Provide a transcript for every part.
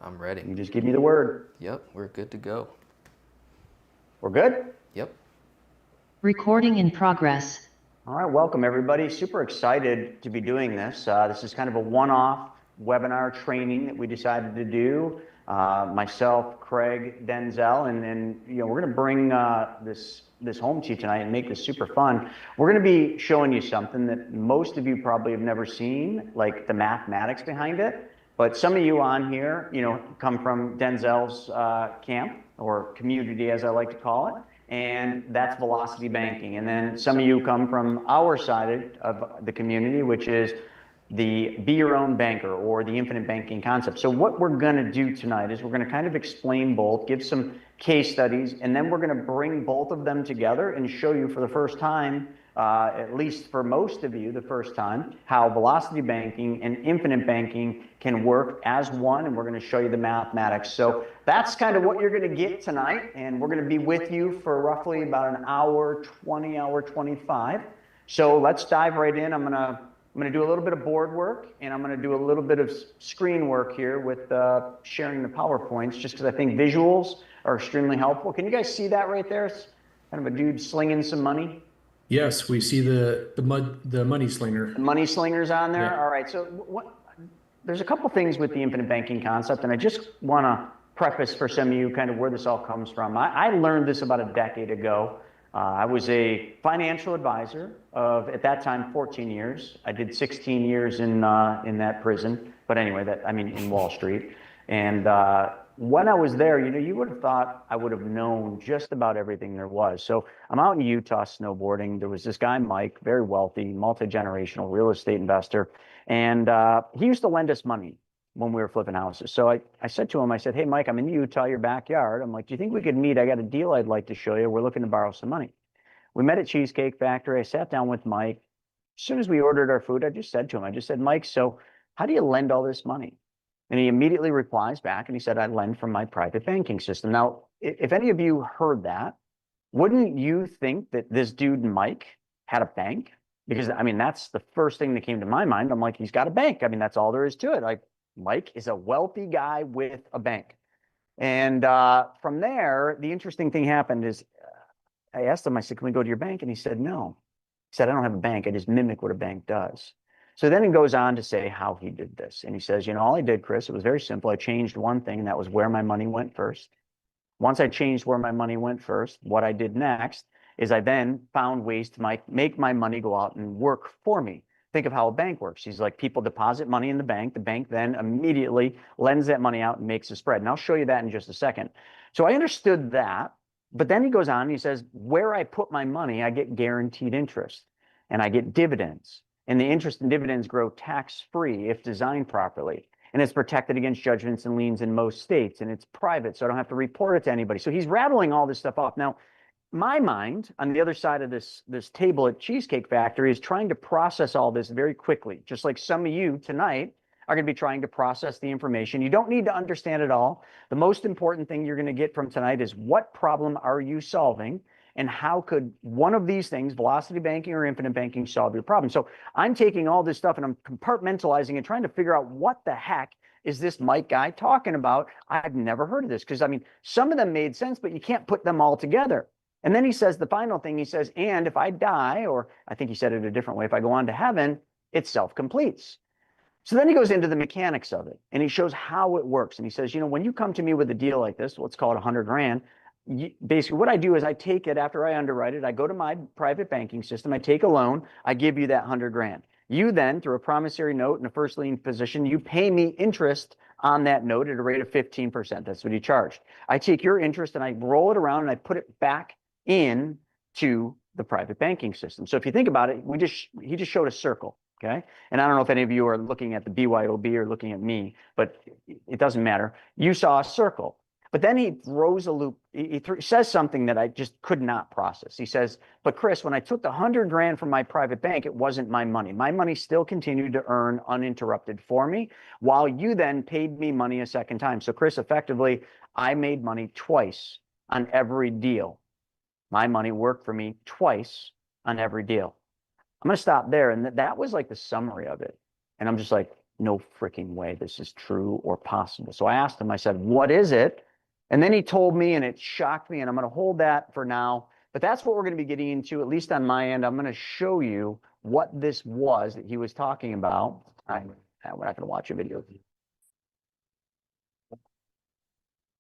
I'm ready. You just give me the word. Yep, we're good to go. We're good? Yep. Recording in progress. All right, welcome everybody. Super excited to be doing this. This is kind of a one-off webinar training that we decided to do. Myself, Craig, Denzel, and we're going to bring this home to you tonight and make this super fun. We're going to be showing you something that most of you probably have never seen, like the mathematics behind it. But some of you on here, come from Denzel's camp or community, as I like to call it. And that's velocity banking. And then some of you come from our side of the community, which is the be your own banker or the infinite banking concept. So what we're going to do tonight is we're going to kind of explain both, give some case studies, and then we're going to bring both of them together and show you for the first time, at least for most of you, the first time, how velocity banking and infinite banking can work as one, and we're going to show you the mathematics. So that's kind of what you're going to get tonight, and we're going to be with you for roughly about an hour 20, hour 25. So let's dive right in. I'm going to do a little bit of board work, and I'm going to do a little bit of screen work here with sharing the PowerPoints, just because I think visuals are extremely helpful. Can you guys see that right there? It's kind of a dude slinging some money. Yes, we see the money slinger. The money slingers on there. Yeah. All right. So there's a couple things with the infinite banking concept, and I just want to preface for some of you kind of where this all comes from. I learned this about a decade ago. I was a financial advisor of, at that time, 14 years. I did 16 years in that prison, but anyway, in Wall Street. And when I was there, you would have thought I would have known just about everything there was. So I'm out in Utah snowboarding. There was this guy, Mike, very wealthy, multi-generational real estate investor. And he used to lend us money when we were flipping houses. So I said to him, I said, hey, Mike, I'm in Utah, your backyard. I'm like, do you think we could meet? I got a deal I'd like to show you. We're looking to borrow some money. We met at Cheesecake Factory. I sat down with Mike. As soon as we ordered our food, I just said, Mike, so how do you lend all this money? And he immediately replies back and he said, I lend from my private banking system. Now, if any of you heard that, wouldn't you think that this dude, Mike, had a bank? Because, that's the first thing that came to my mind. I'm like, he's got a bank. That's all there is to it. Like, Mike is a wealthy guy with a bank. And from there, the interesting thing happened is I asked him, I said, can we go to your bank? And he said, no. He said, I don't have a bank. I just mimic what a bank does. So then he goes on to say how he did this. And he says, all I did, Chris, it was very simple. I changed one thing, and that was where my money went first. Once I changed where my money went first, what I did next is I then found ways to make my money go out and work for me. Think of how a bank works. He's like, people deposit money in the bank. The bank then immediately lends that money out and makes a spread. And I'll show you that in just a second. So I understood that. But then he goes on and he says, where I put my money, I get guaranteed interest and I get dividends. And the interest and dividends grow tax-free if designed properly. And it's protected against judgments and liens in most states. And it's private, so I don't have to report it to anybody. So he's rattling all this stuff off. Now, my mind on the other side of this table at Cheesecake Factory is trying to process all this very quickly, just like some of you tonight are going to be trying to process the information. You don't need to understand it all. The most important thing you're going to get from tonight is what problem are you solving and how could one of these things, velocity banking or infinite banking, solve your problem? So I'm taking all this stuff and I'm compartmentalizing and trying to figure out what the heck is this Mike guy talking about? I've never heard of this because, some of them made sense, but you can't put them all together. And then he says the final thing, he says, and if I die, or I think he said it a different way, if I go on to heaven, it self-completes. So then he goes into the mechanics of it and he shows how it works. And he says, when you come to me with a deal like this, let's call it 100 grand. Basically what I do is I take it after I underwrite it. I go to my private banking system. I take a loan. I give you that 100 grand. You then, through a promissory note and a first lien position, you pay me interest on that note at a rate of 15%. That's what he charged. I take your interest and I roll it around and I put it back in to the private banking system. So if you think about it, he just showed a circle. Okay. And I don't know if any of you are looking at the BYOB or looking at me, but it doesn't matter. You saw a circle, but then he throws a loop. He says something that I just could not process. He says, but Chris, when I took the 100 grand from my private bank, it wasn't my money. My money still continued to earn uninterrupted for me while you then paid me money a second time. So Chris, effectively, I made money twice on every deal. My money worked for me twice on every deal. I'm going to stop there. And that was like the summary of it. And I'm just like, no freaking way this is true or possible. So I asked him, I said, what is it? And then he told me, and it shocked me, and I'm going to hold that for now. But that's what we're going to be getting into, at least on my end. I'm going to show you what this was that he was talking about. We're not going to watch a video.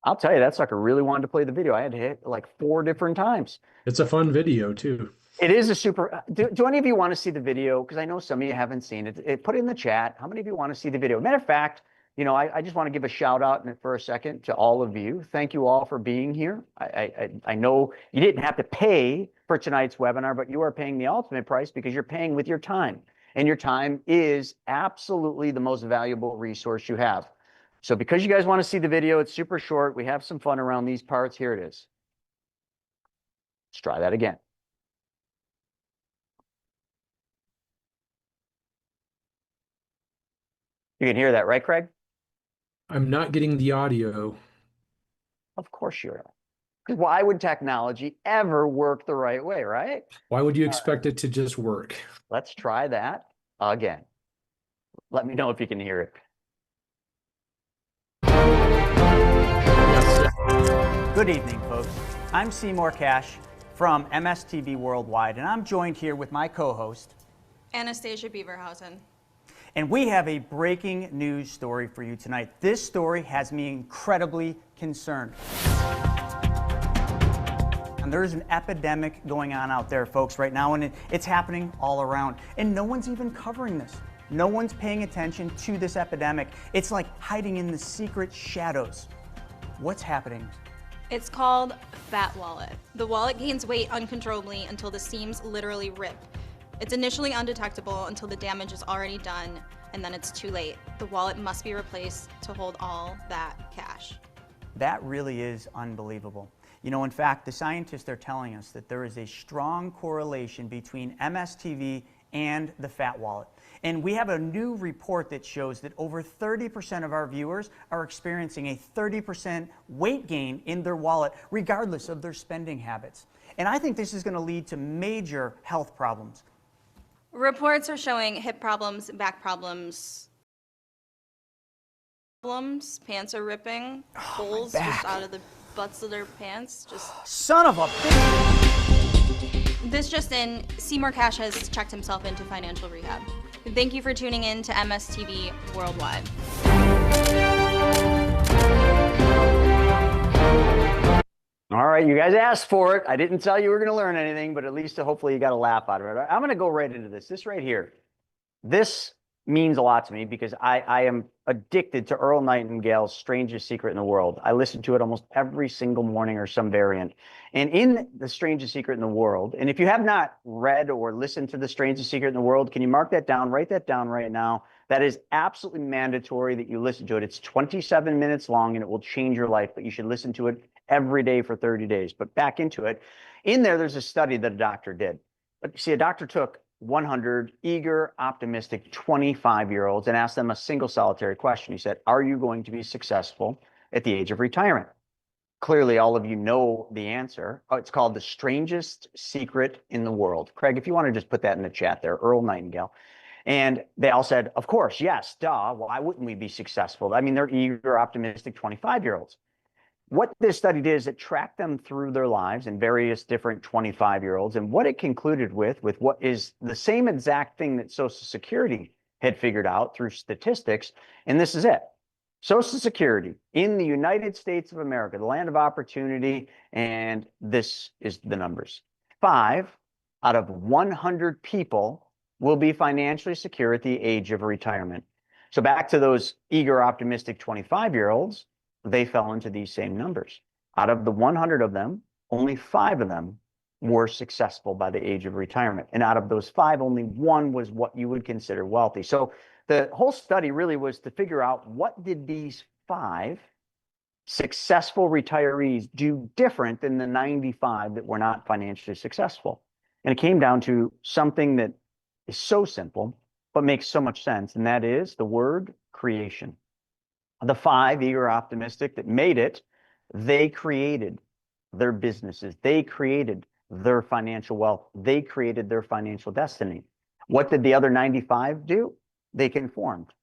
I'll tell you, that sucker really wanted to play the video. I had to hit like 4 different times. It's a fun video too. It is a super. Do any of you want to see the video? Because I know some of you haven't seen it. Put it in the chat. How many of you want to see the video? Matter of fact, you know, I just want to give a shout out for a second to all of you. Thank you all for being here. I know you didn't have to pay for tonight's webinar, but you are paying the ultimate price because you're paying with your time. And your time is absolutely the most valuable resource you have. So because you guys want to see the video, it's super short. We have some fun around these parts. Here it is. Let's try that again. You can hear that, right, Craig? I'm not getting the audio. Of course you are. Why would technology ever work the right way, right? Why would you expect it to just work? Let's try that again. Let me know if you can hear it. Good evening, folks. I'm Seymour Cash from MSTV Worldwide, and I'm joined here with my co-host, Anastasia Beaverhausen. and we have a breaking news story for you tonight. This story has me incredibly concerned. And there's an epidemic going on out there, folks, right now, and it's happening all around. And no one's even covering this. No one's paying attention to this epidemic. It's like hiding in the secret shadows. What's happening? It's called Fat Wallet. The wallet gains weight uncontrollably until the seams literally rip. It's initially undetectable until the damage is already done, and then it's too late. The wallet must be replaced to hold all that cash. That really is unbelievable. You know, in fact, the scientists are telling us that there is a strong correlation between MSTV and the fat wallet. And we have a new report that shows that over 30% of our viewers are experiencing a 30% weight gain in their wallet, regardless of their spending habits. And I think this is going to lead to major health problems. Reports are showing hip problems, back problems, pants are ripping, holes just out of the butts of their pants. Son of a bitch! This just in, Seymour Cash has checked himself into financial rehab. Thank you for tuning in to MSTV Worldwide. All right, you guys asked for it. I didn't tell you we were going to learn anything, but at least hopefully you got a laugh out of it. I'm going to go right into this. This right here. This means a lot to me because I am addicted to Earl Nightingale's Strangest Secret in the World. I listen to it almost every single morning or some variant. And in The Strangest Secret in the World, and if you have not read or listened to The Strangest Secret in the World, can you mark that down? Write that down right now. That is absolutely mandatory that you listen to it. It's 27 minutes long and it will change your life, but you should listen to it every day for 30 days. But back into it. In there's a study that a doctor did. But you see, a doctor took 100 eager, optimistic 25-year-olds and asked them a single solitary question. He said, are you going to be successful at the age of retirement? Clearly, all of you know the answer. Oh, it's called The Strangest Secret in the World. Craig, if you want to just put that in the chat there, Earl Nightingale. And they all said, of course, yes, duh. Why wouldn't we be successful? I mean, they're eager, optimistic 25-year-olds. What this study did is it tracked them through their lives in various different 25-year-olds. And what it concluded with what is the same exact thing that Social Security had figured out through statistics. And this is it. Social Security in the United States of America, the land of opportunity. And this is the numbers. 5 out of 100 people will be financially secure at the age of retirement. So back to those eager, optimistic 25-year-olds. They fell into these same numbers. Out of the 100 of them, only 5 of them were successful by the age of retirement. And out of those 5, only 1 was what you would consider wealthy. So the whole study really was to figure out what did these 5 successful retirees do different than the 95 that were not financially successful. And it came down to something that is so simple, but makes so much sense. And that is the word creation. The 5 eager, optimistic that made it, they created their businesses. They created their financial wealth. They created their financial destiny. What did the other 95 do? They conformed.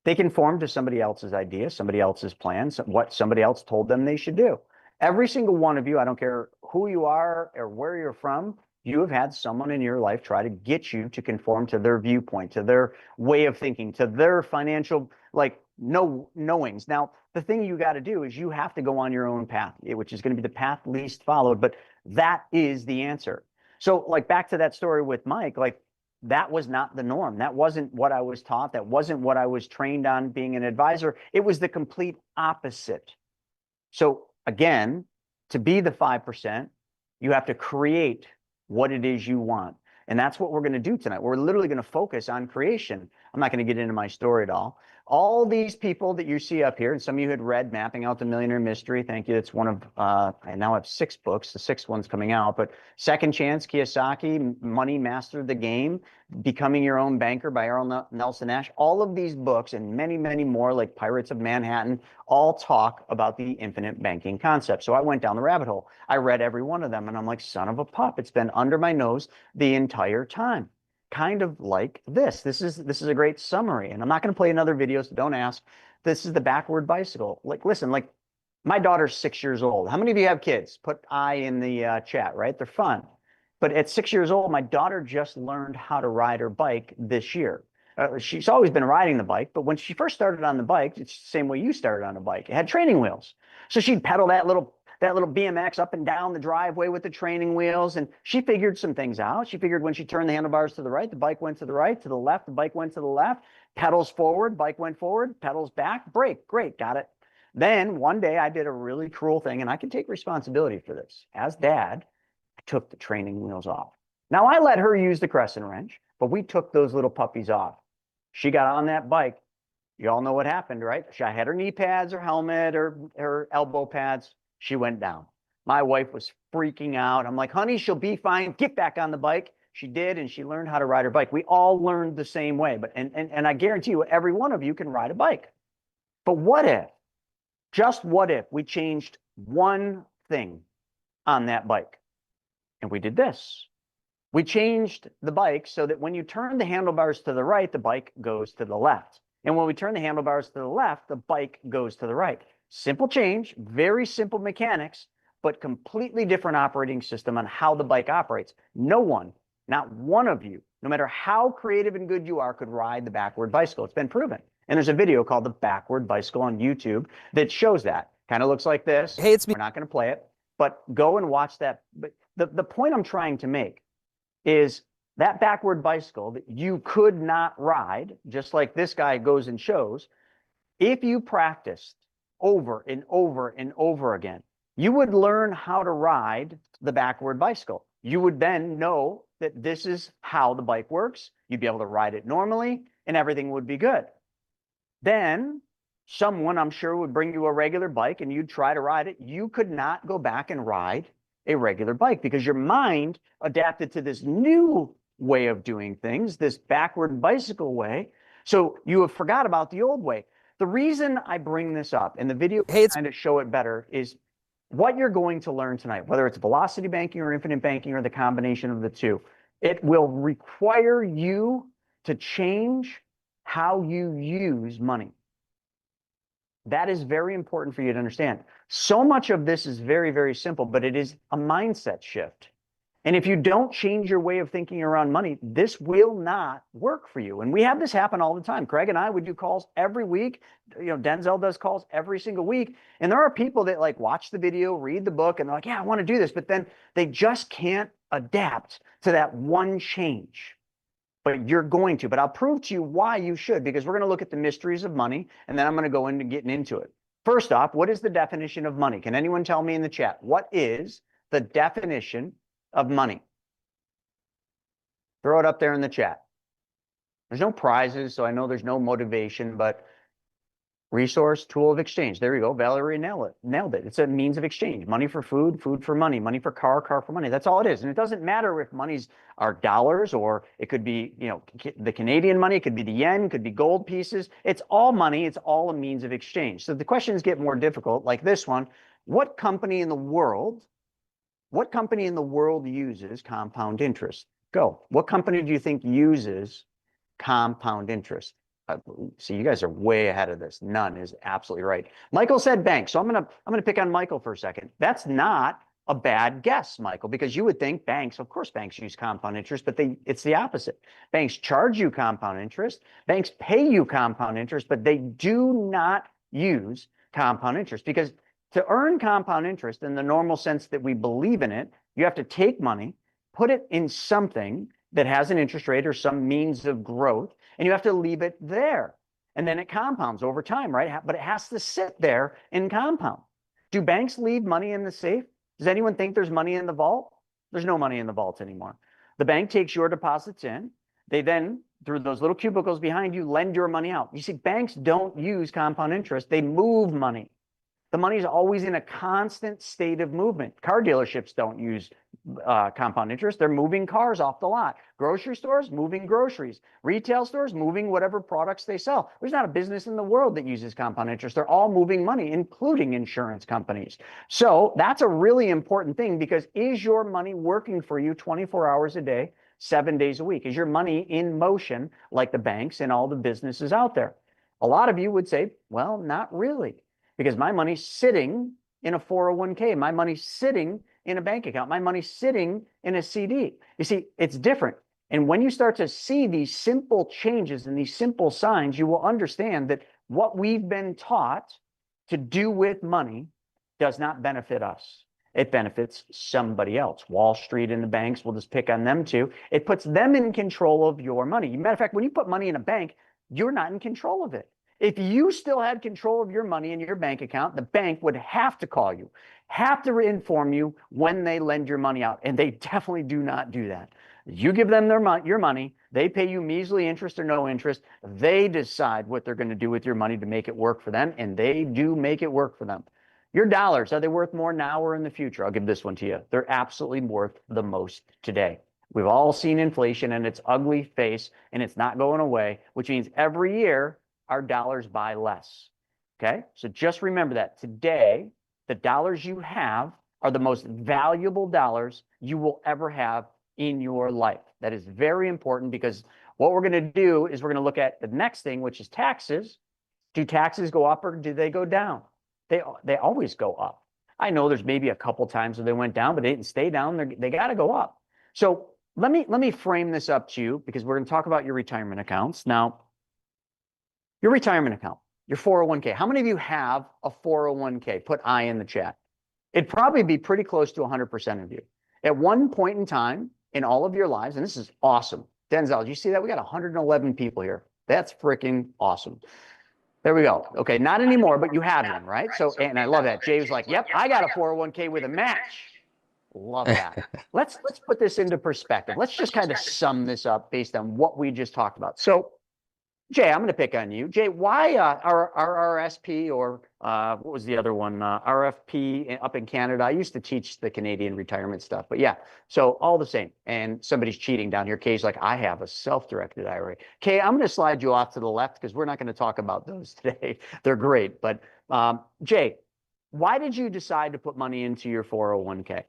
They conform to somebody else's idea, somebody else's plans, what somebody else told them they should do. Every single one of you, I don't care who you are or where you're from, you have had someone in your life try to get you to conform to their viewpoint, to their way of thinking, to their financial, like, knowings. Now, the thing you got to do is you have to go on your own path, which is going to be the path least followed, but that is the answer. So, like, back to that story with Mike, like, that was not the norm. That wasn't what I was taught. That wasn't what I was trained on being an advisor. It was the complete opposite. So again, to be the 5%, you have to create what it is you want. And that's what we're going to do tonight. We're literally going to focus on creation. I'm not going to get into my story at all. All these people that you see up here, and some of you had read Mapping Out the Millionaire Mystery. Thank you. It's one of, I now have 6 books. The 6th one's coming out. But Second Chance, Kiyosaki, Money Master the Game, Becoming Your Own Banker by Errol Nelson Nash. All of these books and many, many more, like Pirates of Manhattan, all talk about the infinite banking concept. So I went down the rabbit hole. I read every one of them, and I'm like, son of a pup. It's been under my nose the entire time. Kind of like this. This is a great summary, and I'm not going to play another video, so don't ask. This is the backward bicycle. Like, listen, like, my daughter's 6 years old. How many of you have kids? Put I in the chat, right? They're fun. But at 6 years old, my daughter just learned how to ride her bike this year. She's always been riding the bike, but when she first started on the bike, it's the same way you started on a bike. It had training wheels. So she'd pedal that little BMX up and down the driveway with the training wheels. And she figured some things out. She figured when she turned the handlebars to the right, the bike went to the right, to the left, the bike went to the left, pedals forward, bike went forward, pedals back, brake, great, got it. Then one day I did a really cruel thing, and I can take responsibility for this. As dad, I took the training wheels off. Now I let her use the crescent wrench, but we took those little puppies off. She got on that bike. You all know what happened, right? She had her knee pads, her helmet, or her elbow pads. She went down. My wife was freaking out. I'm like, honey, she'll be fine. Get back on the bike. She did, and she learned how to ride her bike. We all learned the same way, but and I guarantee you, every one of you can ride a bike. But what if, just what if, we changed one thing on that bike? And we did this. We changed the bike so that when you turn the handlebars to the right, the bike goes to the left. And when we turn the handlebars to the left, the bike goes to the right. Simple change, very simple mechanics, but completely different operating system on how the bike operates. No one, not one of you, no matter how creative and good you are, could ride the backward bicycle. It's been proven. And there's a video called The Backward Bicycle on YouTube that shows that. Kind of looks like this. Hey, it's me. We're not going to play it, but go and watch that. But the point I'm trying to make is that backward bicycle that you could not ride, just like this guy goes and shows, if you practiced over and over and over again, you would learn how to ride the backward bicycle. You would then know that this is how the bike works. You'd be able to ride it normally, and everything would be good. Then someone, I'm sure, would bring you a regular bike, and you'd try to ride it. You could not go back and ride a regular bike because your mind adapted to this new way of doing things, this backward bicycle way. So you have forgot about the old way. The reason I bring this up, and the video kind of show it better, is what you're going to learn tonight, whether it's velocity banking or infinite banking or the combination of the two. It will require you to change how you use money. That is very important for you to understand. So much of this is very, very simple, but it is a mindset shift. And if you don't change your way of thinking around money, this will not work for you. And we have this happen all the time. Craig and I would do calls every week. You know, Denzel does calls every single week. And there are people that like watch the video, read the book, and they're like, yeah, I want to do this. But then they just can't adapt to that one change. But you're going to. But I'll prove to you why you should, because we're going to look at the mysteries of money, and then I'm going to go into getting into it. First off, what is the definition of money? Can anyone tell me in the chat? What is the definition of money? Throw it up there in the chat. There's no prizes, so I know there's no motivation, but resource, tool of exchange. There you go. Valerie nailed it. It's a means of exchange. Money for food, food for money, money for car, car for money. That's all it is. And it doesn't matter if money's are dollars, or it could be, you know, the Canadian money, it could be the yen, it could be gold pieces. It's all money. It's all a means of exchange. So the questions get more difficult, like this one. What company in the world uses compound interest? Go. What company do you think uses compound interest? See, you guys are way ahead of this. None is absolutely right. Michael said bank. So I'm gonna pick on Michael for a second. That's not a bad guess, Michael, because you would think banks, of course, banks use compound interest, but it's the opposite. Banks charge you compound interest. Banks pay you compound interest, but they do not use compound interest, because to earn compound interest in the normal sense that we believe in it, you have to take money, put it in something that has an interest rate or some means of growth, and you have to leave it there. And then it compounds over time, right? But it has to sit there and compound. Do banks leave money in the safe? Does anyone think there's money in the vault? There's no money in the vault anymore. The bank takes your deposits in. They then, through those little cubicles behind you, lend your money out. You see, banks don't use compound interest. They move money. The money is always in a constant state of movement. Car dealerships don't use compound interest. They're moving cars off the lot. Grocery stores, moving groceries. Retail stores, moving whatever products they sell. There's not a business in the world that uses compound interest. They're all moving money, including insurance companies. So that's a really important thing, because is your money working for you 24 hours a day, 7 days a week? Is your money in motion like the banks and all the businesses out there? A lot of you would say, well, not really, because my money's sitting in a 401k. My money's sitting in a bank account. My money's sitting in a CD. You see, it's different. And when you start to see these simple changes and these simple signs, you will understand that what we've been taught to do with money does not benefit us. It benefits somebody else. Wall Street and the banks, we'll just pick on them too. It puts them in control of your money. Matter of fact, when you put money in a bank, you're not in control of it. If you still had control of your money in your bank account, the bank would have to call you, have to inform you when they lend your money out. And they definitely do not do that. You give them your money, they pay you measly interest or no interest. They decide what they're going to do with your money to make it work for them, and they do make it work for them. Your dollars, are they worth more now or in the future? I'll give this one to you. They're absolutely worth the most today. We've all seen inflation and its ugly face, and it's not going away, which means every year our dollars buy less. Okay, so just remember that today, the dollars you have are the most valuable dollars you will ever have in your life. That is very important, because what we're going to do is we're going to look at the next thing, which is taxes. Do taxes go up or do they go down? They always go up. I know there's maybe a couple times where they went down, but they didn't stay down. They got to go up. So let me frame this up to you, because we're going to talk about your retirement accounts. Now, your retirement account, your 401k. How many of you have a 401k? Put I in the chat. It'd probably be pretty close to 100% of you. At one point in time in all of your lives, and this is awesome. Denzel, did you see that? We got 111 people here. That's freaking awesome. There we go. Okay, not anymore, but you had one, right? So, and I love that. Jay was like, yep, I got a 401k with a match. Love that. Let's put this into perspective. Let's just kind of sum this up based on what we just talked about. So, Jay, I'm going to pick on you. Jay, why RRSP, or what was the other one? RFP up in Canada. I used to teach the Canadian retirement stuff, but yeah, so all the same. And somebody's cheating down here. Kay's like, I have a self-directed IRA. Kay, I'm going to slide you off to the left, because we're not going to talk about those today. They're great. But Jay, why did you decide to put money into your 401k?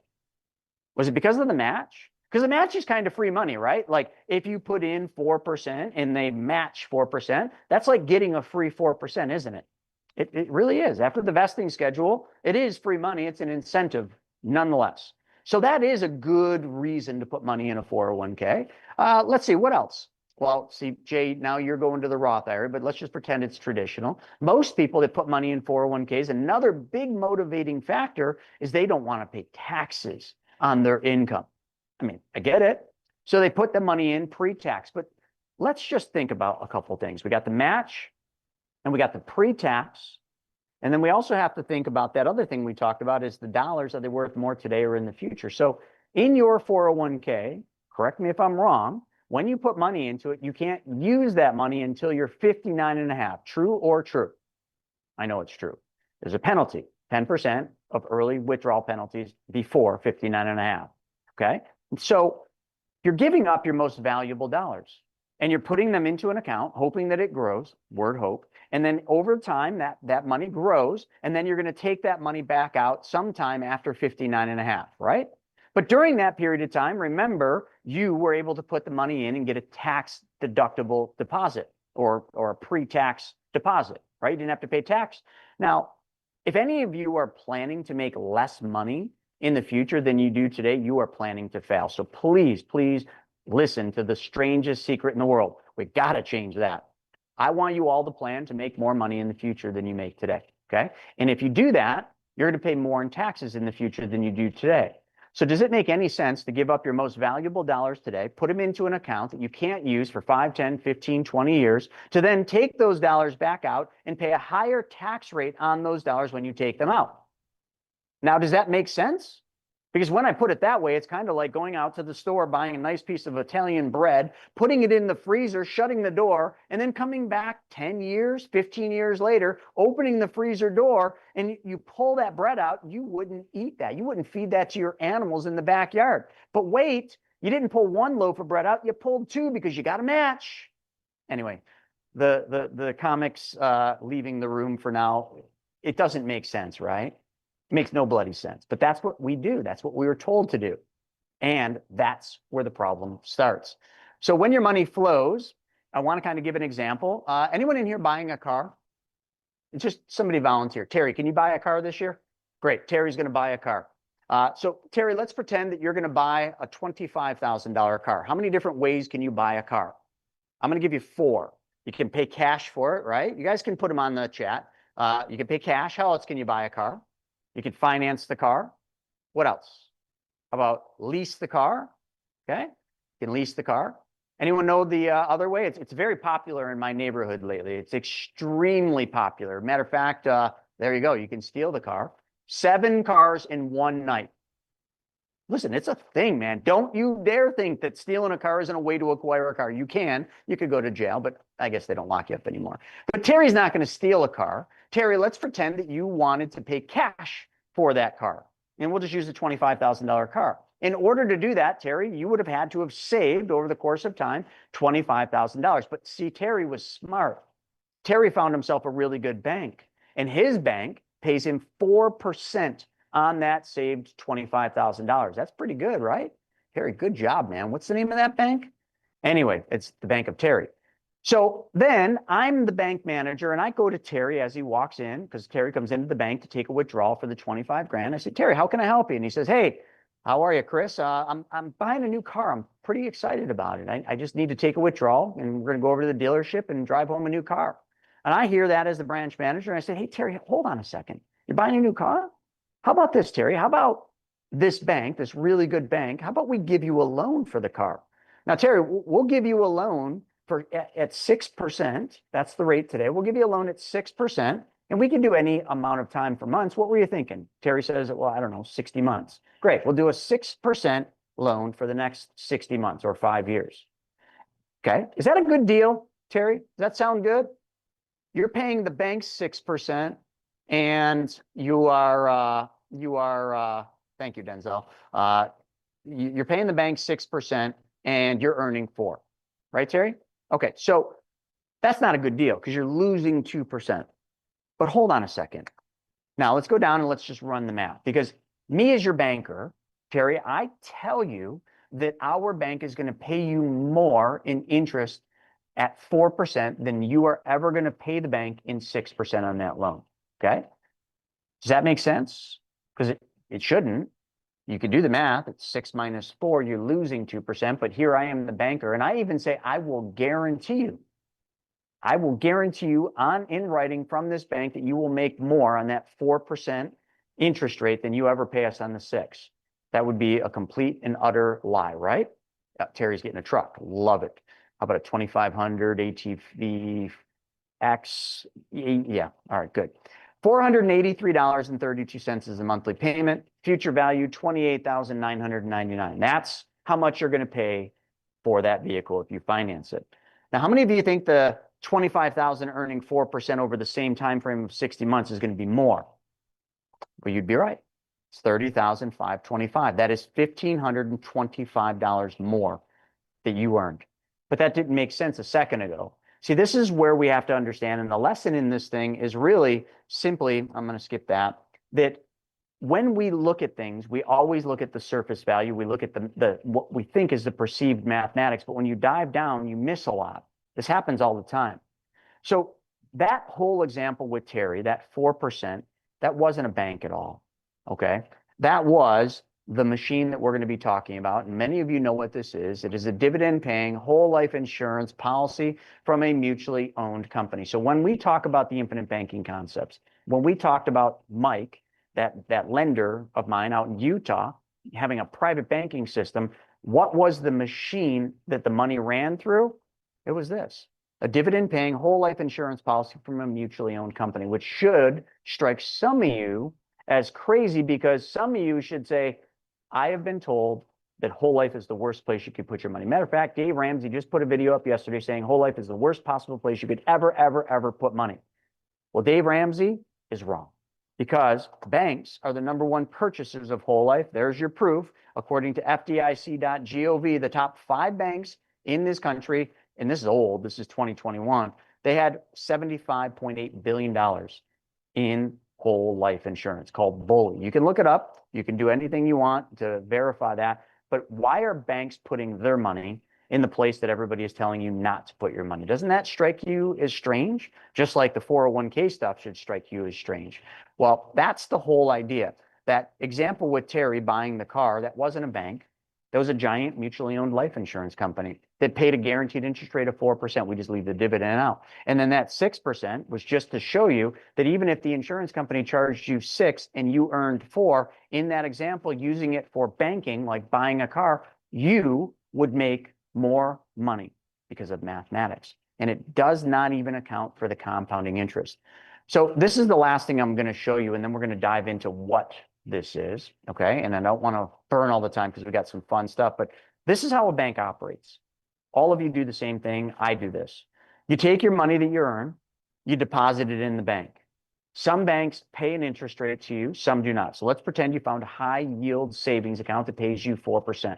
Was it because of the match? Because the match is kind of free money, right? Like if you put in 4% and they match 4%, that's like getting a free 4%, isn't it? It really is. After the vesting schedule, it is free money. It's an incentive nonetheless. So that is a good reason to put money in a 401k. Let's see, what else? Well, see, Jay, now you're going to the Roth IRA, but let's just pretend it's traditional. Most people that put money in 401ks, another big motivating factor is they don't want to pay taxes on their income. I mean, I get it. So they put the money in pre-tax, but let's just think about a couple of things. We got the match and we got the pre-tax. And then we also have to think about that other thing we talked about, is the dollars, are they worth more today or in the future? So in your 401k, correct me if I'm wrong, when you put money into it, you can't use that money until you're 59 and a half. True or true? I know it's true. There's a penalty, 10% of early withdrawal penalties before 59 and a half. Okay. So you're giving up your most valuable dollars, and you're putting them into an account, hoping that it grows, word hope. And then over time, that money grows, and then you're going to take that money back out sometime after 59 and a half, right? But during that period of time, remember, you were able to put the money in and get a tax deductible deposit. or a pre-tax deposit, right? You didn't have to pay tax. Now, if any of you are planning to make less money in the future than you do today, you are planning to fail. So please, please listen to the strangest secret in the world. We got to change that. I want you all to plan to make more money in the future than you make today, okay? And if you do that, you're going to pay more in taxes in the future than you do today. So does it make any sense to give up your most valuable dollars today, put them into an account that you can't use for 5, 10, 15, 20 years, to then take those dollars back out and pay a higher tax rate on those dollars when you take them out? Now, does that make sense? Because when I put it that way, it's kind of like going out to the store, buying a nice piece of Italian bread, putting it in the freezer, shutting the door, and then coming back 10 years, 15 years later, opening the freezer door, and you pull that bread out. You wouldn't eat that. You wouldn't feed that to your animals in the backyard. But wait, you didn't pull one loaf of bread out. You pulled two because you got a match. Anyway, the comics leaving the room for now, it doesn't make sense, right? It makes no bloody sense, but that's what we do. That's what we were told to do. And that's where the problem starts. So when your money flows, I want to kind of give an example. Anyone in here buying a car? Just somebody volunteer. Terry, can you buy a car this year? Great. Terry's going to buy a car. So Terry, let's pretend that you're going to buy a $25,000 car. How many different ways can you buy a car? I'm going to give you 4. You can pay cash for it, right? You guys can put them on the chat. You can pay cash. How else can you buy a car? You can finance the car. What else? How about lease the car? Okay, you can lease the car. Anyone know the other way? It's very popular in my neighborhood lately. It's extremely popular. Matter of fact, there you go. You can steal the car. 7 cars in one night. Listen, it's a thing, man. Don't you dare think that stealing a car isn't a way to acquire a car. You can. You could go to jail, but I guess they don't lock you up anymore. But Terry's not going to steal a car. Terry, let's pretend that you wanted to pay cash for that car. And we'll just use a $25,000 car. In order to do that, Terry, you would have had to have saved over the course of time $25,000. But see, Terry was smart. Terry found himself a really good bank. And his bank pays him 4% on that saved $25,000. That's pretty good, right? Terry, good job, man. What's the name of that bank? Anyway, it's the Bank of Terry. So then I'm the bank manager, and I go to Terry as he walks in, because Terry comes into the bank to take a withdrawal for the 25 grand. I said, Terry, how can I help you? And he says, hey, how are you, Chris? I'm buying a new car. I'm pretty excited about it. I just need to take a withdrawal, and we're going to go over to the dealership and drive home a new car. And I hear that as the branch manager, and I said, hey, Terry, hold on a second. You're buying a new car? How about this, Terry? How about this bank, this really good bank? How about we give you a loan for the car? Now, Terry, we'll give you a loan at 6%. That's the rate today. We'll give you a loan at 6%, and we can do any amount of time for months. What were you thinking? Terry says, well, I don't know, 60 months. Great. We'll do a 6% loan for the next 60 months or 5 years. Okay. Is that a good deal, Terry? Does that sound good? You're paying the bank 6%, and you are thank you, Denzel. You're paying the bank 6%, and you're earning 4%. Right, Terry? Okay, so that's not a good deal because you're losing 2%. But hold on a second. Now let's go down and let's just run the math, because me as your banker, Terry, I tell you that our bank is going to pay you more in interest at 4% than you are ever going to pay the bank in 6% on that loan. Okay? Does that make sense? Because it shouldn't. You can do the math. It's 6 minus 4. You're losing 2%. But here I am, the banker, and I even say I will guarantee you in writing from this bank that you will make more on that 4% interest rate than you ever pay us on the 6. That would be a complete and utter lie, right? Terry's getting a truck. Love it. How about a 2500 ATV X? Yeah. All right, good. $483.32 is the monthly payment. Future value, $28,999. That's how much you're going to pay for that vehicle if you finance it. Now, how many of you think the $25,000 earning 4% over the same time frame of 60 months is going to be more? Well, you'd be right. It's $30,525. That is $1,525 more that you earned. But that didn't make sense a second ago. See, this is where we have to understand, and the lesson in this thing is really simply, I'm going to skip that when we look at things, we always look at the surface value. We look at what we think is the perceived mathematics, but when you dive down, you miss a lot. This happens all the time. So that whole example with Terry, that 4%, that wasn't a bank at all, okay? That was the machine that we're going to be talking about. And many of you know what this is. It is a dividend-paying whole life insurance policy from a mutually owned company. So when we talk about the infinite banking concepts, when we talked about Mike, that lender of mine out in Utah, having a private banking system, what was the machine that the money ran through? It was this. A dividend-paying whole life insurance policy from a mutually owned company, which should strike some of you as crazy, because some of you should say, I have been told that whole life is the worst place you could put your money. Matter of fact, Dave Ramsey just put a video up yesterday saying whole life is the worst possible place you could ever put money. Well, Dave Ramsey is wrong, because banks are the #1 purchasers of whole life. There's your proof. According to FDIC.gov, the top 5 banks in this country, and this is old, this is 2021, they had $75.8 billion in whole life insurance called BOLI. You can look it up. You can do anything you want to verify that. But why are banks putting their money in the place that everybody is telling you not to put your money? Doesn't that strike you as strange? Just like the 401k stuff should strike you as strange. Well, that's the whole idea. That example with Terry buying the car, that wasn't a bank. That was a giant mutually owned life insurance company that paid a guaranteed interest rate of 4%. We just leave the dividend out. And then that 6% was just to show you that even if the insurance company charged you 6 and you earned 4, in that example, using it for banking, like buying a car, you would make more money because of mathematics. And it does not even account for the compounding interest. So this is the last thing I'm going to show you, and then we're going to dive into what this is, okay? And I don't want to burn all the time because we got some fun stuff, but this is how a bank operates. All of you do the same thing. I do this. You take your money that you earn, you deposit it in the bank. Some banks pay an interest rate to you, some do not. So let's pretend you found a high yield savings account that pays you 4%.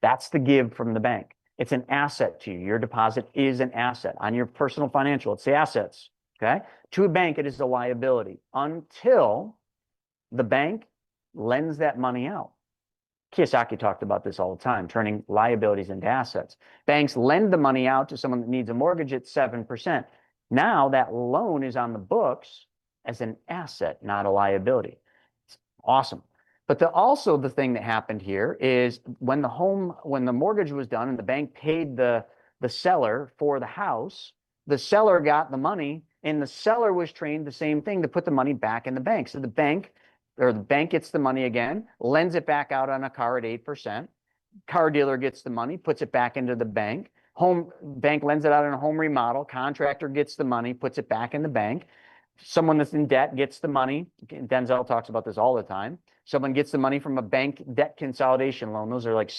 That's the give from the bank. It's an asset to you. Your deposit is an asset. On your personal financial, it's the assets, okay? To a bank, it is a liability until the bank lends that money out. Kiyosaki talked about this all the time, turning liabilities into assets. Banks lend the money out to someone that needs a mortgage at 7%. Now that loan is on the books as an asset, not a liability. It's awesome. But also the thing that happened here is when the mortgage was done and the bank paid the seller for the house, the seller got the money and the seller was trained the same thing, to put the money back in the bank. So the bank gets the money again, lends it back out on a car at 8%. Car dealer gets the money, puts it back into the bank. Bank lends it out on a home remodel. Contractor gets the money, puts it back in the bank. Someone that's in debt gets the money. Denzel talks about this all the time. Someone gets the money from a bank debt consolidation loan. Those are like,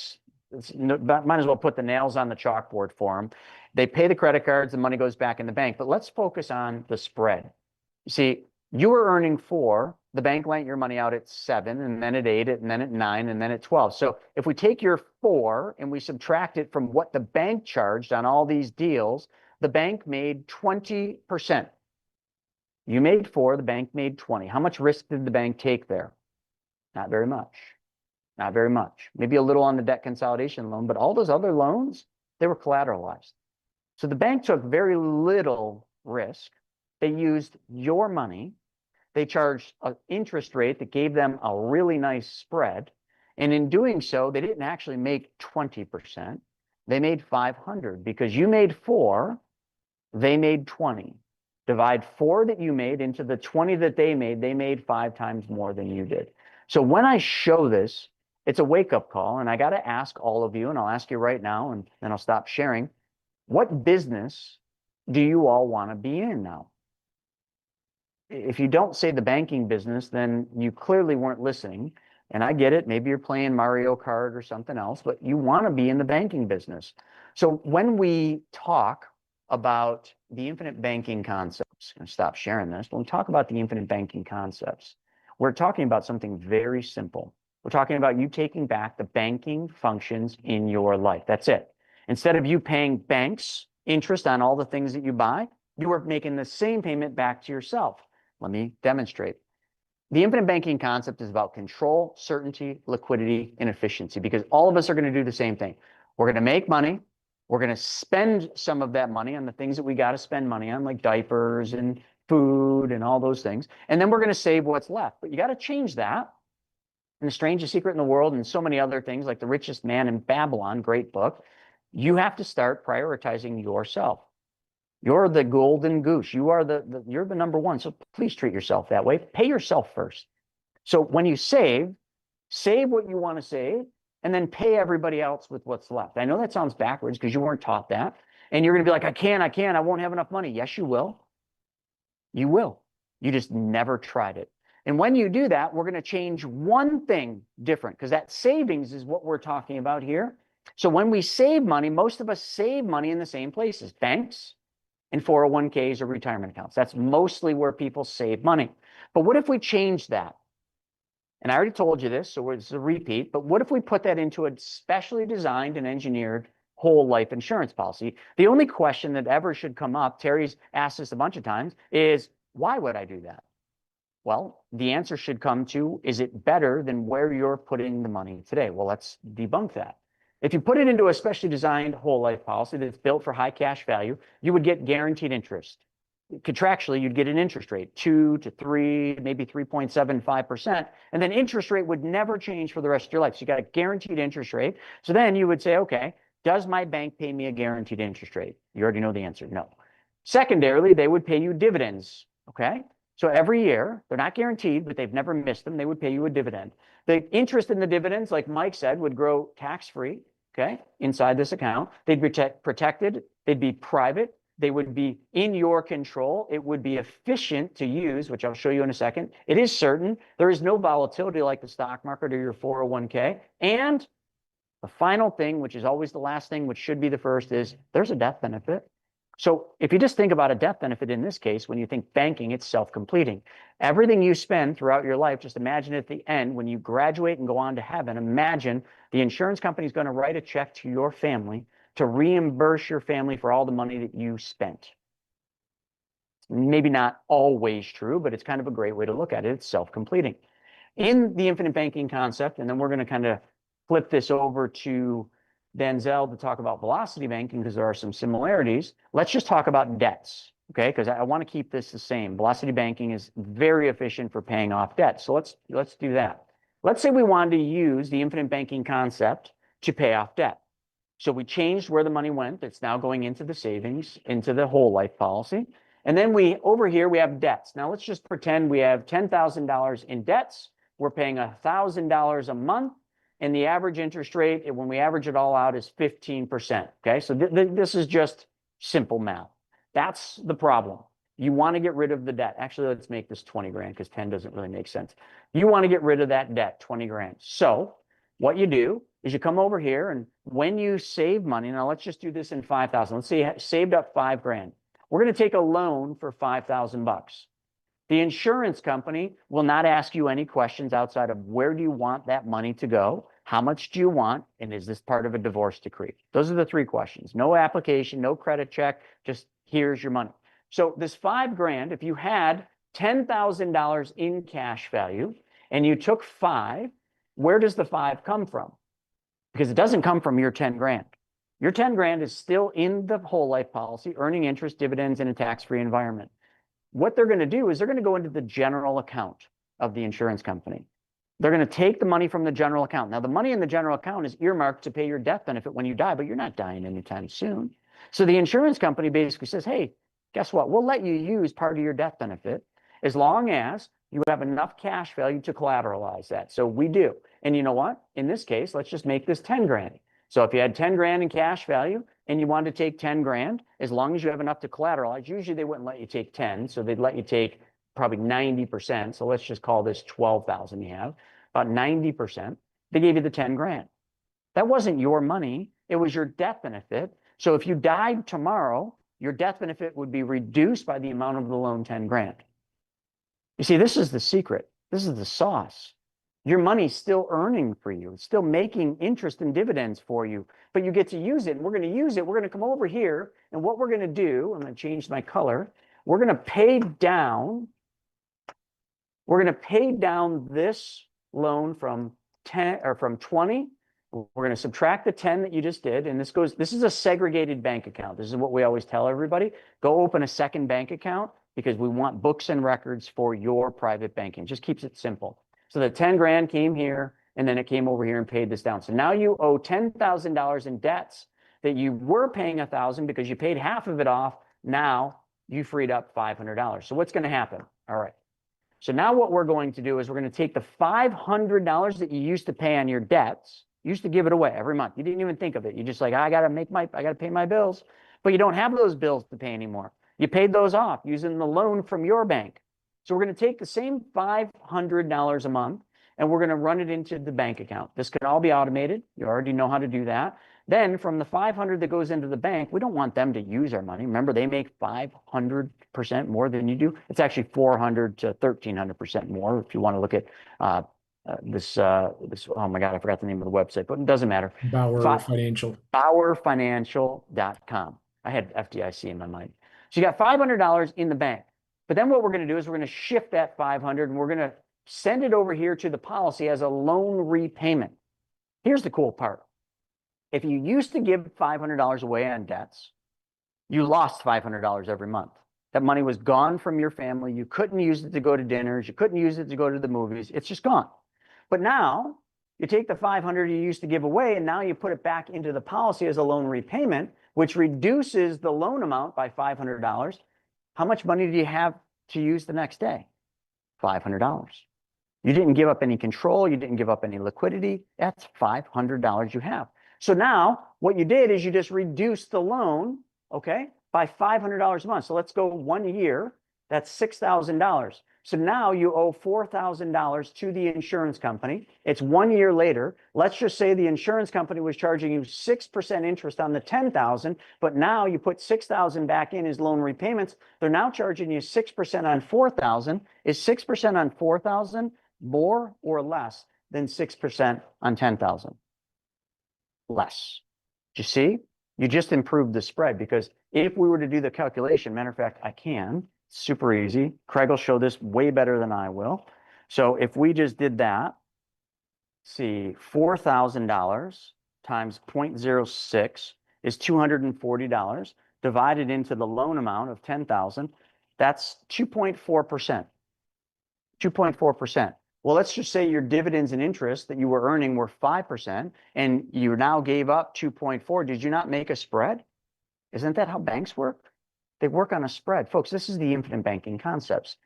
might as well put the nails on the chalkboard for them. They pay the credit cards, the money goes back in the bank. But let's focus on the spread. You see, you were earning 4, the bank lent your money out at 7, and then at 8, and then at 9, and then at 12. So if we take your 4 and we subtract it from what the bank charged on all these deals, the bank made 20%. You made 4, the bank made 20. How much risk did the bank take there? Not very much. Not very much. Maybe a little on the debt consolidation loan, but all those other loans, they were collateralized. So the bank took very little risk. They used your money. They charged an interest rate that gave them a really nice spread. And in doing so, they didn't actually make 20%. They made 500, because you made 4, they made 20. Divide 4 that you made into the 20 that they made 5 times more than you did. So when I show this, it's a wake-up call, and I got to ask all of you, and I'll ask you right now, and then I'll stop sharing. What business do you all want to be in now? If you don't say the banking business, then you clearly weren't listening. And I get it. Maybe you're playing Mario Kart or something else, but you want to be in the banking business. So when we talk about the infinite banking concepts, I'm going to stop sharing this. When we talk about the infinite banking concepts, we're talking about something very simple. We're talking about you taking back the banking functions in your life. That's it. Instead of you paying banks interest on all the things that you buy, you are making the same payment back to yourself. Let me demonstrate. The infinite banking concept is about control, certainty, liquidity, and efficiency, because all of us are going to do the same thing. We're going to make money. We're going to spend some of that money on the things that we got to spend money on, like diapers and food and all those things. And then we're going to save what's left. But you got to change that. And The Strangest Secret in the World and so many other things, like The Richest Man in Babylon, great book. You have to start prioritizing yourself. You're the golden goose. You are you're the number one. So please treat yourself that way. Pay yourself first. So when you save what you want to save, and then pay everybody else with what's left. I know that sounds backwards because you weren't taught that. And you're going to be like, I can't, I won't have enough money. Yes, you will. You will. You just never tried it. And when you do that, we're going to change one thing different, because that savings is what we're talking about here. So when we save money, most of us save money in the same places: banks and 401ks or retirement accounts. That's mostly where people save money. But what if we change that? And I already told you this, so it's a repeat, but what if we put that into a specially designed and engineered whole life insurance policy? The only question that ever should come up, Terry's asked this a bunch of times, is why would I do that? Well, the answer should come to, is it better than where you're putting the money today? Well, let's debunk that. If you put it into a specially designed whole life policy that's built for high cash value, you would get guaranteed interest. Contractually, you'd get an interest rate, 2 to 3, maybe 3.75%. And then interest rate would never change for the rest of your life. So you got a guaranteed interest rate. So then you would say, okay, does my bank pay me a guaranteed interest rate? You already know the answer, no. Secondarily, they would pay you dividends, okay? So every year, they're not guaranteed, but they've never missed them. They would pay you a dividend. The interest in the dividends, like Mike said, would grow tax-free, okay, inside this account. They'd be protected. They'd be private. They would be in your control. It would be efficient to use, which I'll show you in a second. It is certain. There is no volatility like the stock market or your 401k. And the final thing, which is always the last thing, which should be the first, is there's a death benefit. So if you just think about a death benefit in this case, when you think banking, it's self-completing. Everything you spend throughout your life, just imagine at the end, when you graduate and go on to heaven, imagine the insurance company is going to write a check to your family to reimburse your family for all the money that you spent. Maybe not always true, but it's kind of a great way to look at it. It's self-completing. In the infinite banking concept, and then we're going to kind of flip this over to Denzel to talk about velocity banking because there are some similarities. Let's just talk about debts, okay? Because I want to keep this the same. Velocity banking is very efficient for paying off debt. So let's do that. Let's say we wanted to use the infinite banking concept to pay off debt. So we changed where the money went. It's now going into the savings, into the whole life policy. And then over here, we have debts. Now let's just pretend we have $10,000 in debts. We're paying $1,000 a month. And the average interest rate, when we average it all out, is 15%. Okay, so this is just simple math. That's the problem. You want to get rid of the debt. Actually, let's make this 20 grand because 10 doesn't really make sense. You want to get rid of that debt, 20 grand. So what you do is you come over here, and when you save money, now let's just do this in 5,000. Let's say you saved up 5 grand. We're going to take a loan for 5,000 bucks. The insurance company will not ask you any questions outside of where do you want that money to go, how much do you want, and is this part of a divorce decree? Those are the 3 questions. No application, no credit check, just here's your money. So this 5 grand, if you had $10,000 in cash value and you took 5, where does the 5 come from? Because it doesn't come from your 10 grand. Your 10 grand is still in the whole life policy, earning interest, dividends in a tax-free environment. What they're going to do is they're going to go into the general account of the insurance company. They're going to take the money from the general account. Now, the money in the general account is earmarked to pay your death benefit when you die, but you're not dying anytime soon. So the insurance company basically says, hey, guess what? We'll let you use part of your death benefit as long as you have enough cash value to collateralize that. So we do. And you know what? In this case, let's just make this 10 grand. So if you had 10 grand in cash value and you wanted to take 10 grand, as long as you have enough to collateralize, usually they wouldn't let you take 10. So they'd let you take probably 90%. So let's just call this 12,000 you have, about 90%. They gave you the 10 grand. That wasn't your money. It was your death benefit. So if you died tomorrow, your death benefit would be reduced by the amount of the loan 10 grand. You see, this is the secret. This is the sauce. Your money's still earning for you. It's still making interest and dividends for you, but you get to use it. And we're going to use it. We're going to come over here. And what we're going to do, I'm going to change my color. We're going to pay down. We're going to pay down this loan from 10 or from 20 We're going to subtract the 10 that you just did. And this is a segregated bank account. This is what we always tell everybody. Go open a second bank account because we want books and records for your private banking. Just keeps it simple. So the 10 grand came here and then it came over here and paid this down. So now you owe $10,000 in debts that you were paying $1,000 because you paid half of it off. Now you freed up $500. So what's going to happen? All right. So now what we're going to do is we're going to take the $500 that you used to pay on your debts. You used to give it away every month. You didn't even think of it. You just like, I got to pay my bills, but you don't have those bills to pay anymore. You paid those off using the loan from your bank. So we're going to take the same $500 a month and we're going to run it into the bank account. This can all be automated. You already know how to do that. Then from the 500 that goes into the bank, we don't want them to use our money. Remember, they make 500% more than you do. It's actually 400 to 1,300% more if you want to look at this, oh my God, I forgot the name of the website, but it doesn't matter. Bauer Financial. BauerFinancial.com. I had FDIC in my mind. So you got $500 in the bank. But then what we're going to do is we're going to shift that 500 and we're going to send it over here to the policy as a loan repayment. Here's the cool part. If you used to give $500 away on debts, you lost $500 every month. That money was gone from your family. You couldn't use it to go to dinners. You couldn't use it to go to the movies. It's just gone. But now you take the $500 you used to give away and now you put it back into the policy as a loan repayment, which reduces the loan amount by $500. How much money do you have to use the next day? $500. You didn't give up any control. You didn't give up any liquidity. That's $500 you have. So now what you did is you just reduced the loan, okay, by $500 a month. So let's go 1 year. That's $6,000. So now you owe $4,000 to the insurance company. It's 1 year later. Let's just say the insurance company was charging you 6% interest on the $10,000, but now you put $6,000 back in as loan repayments. They're now charging you 6% on $4,000. Is 6% on $4,000 more or less than 6% on $10,000? Less. Do you see? You just improved the spread because if we were to do the calculation, matter of fact, I can, super easy. Craig will show this way better than I will. So if we just did that, see, $4,000 times 0.06 is $240 divided into the loan amount of 10,000. That's 2.4%. 2.4%. Well, let's just say your dividends and interest that you were earning were 5% and you now gave up 2.4. Did you not make a spread? Isn't that how banks work? They work on a spread. Folks, this is the infinite banking concepts.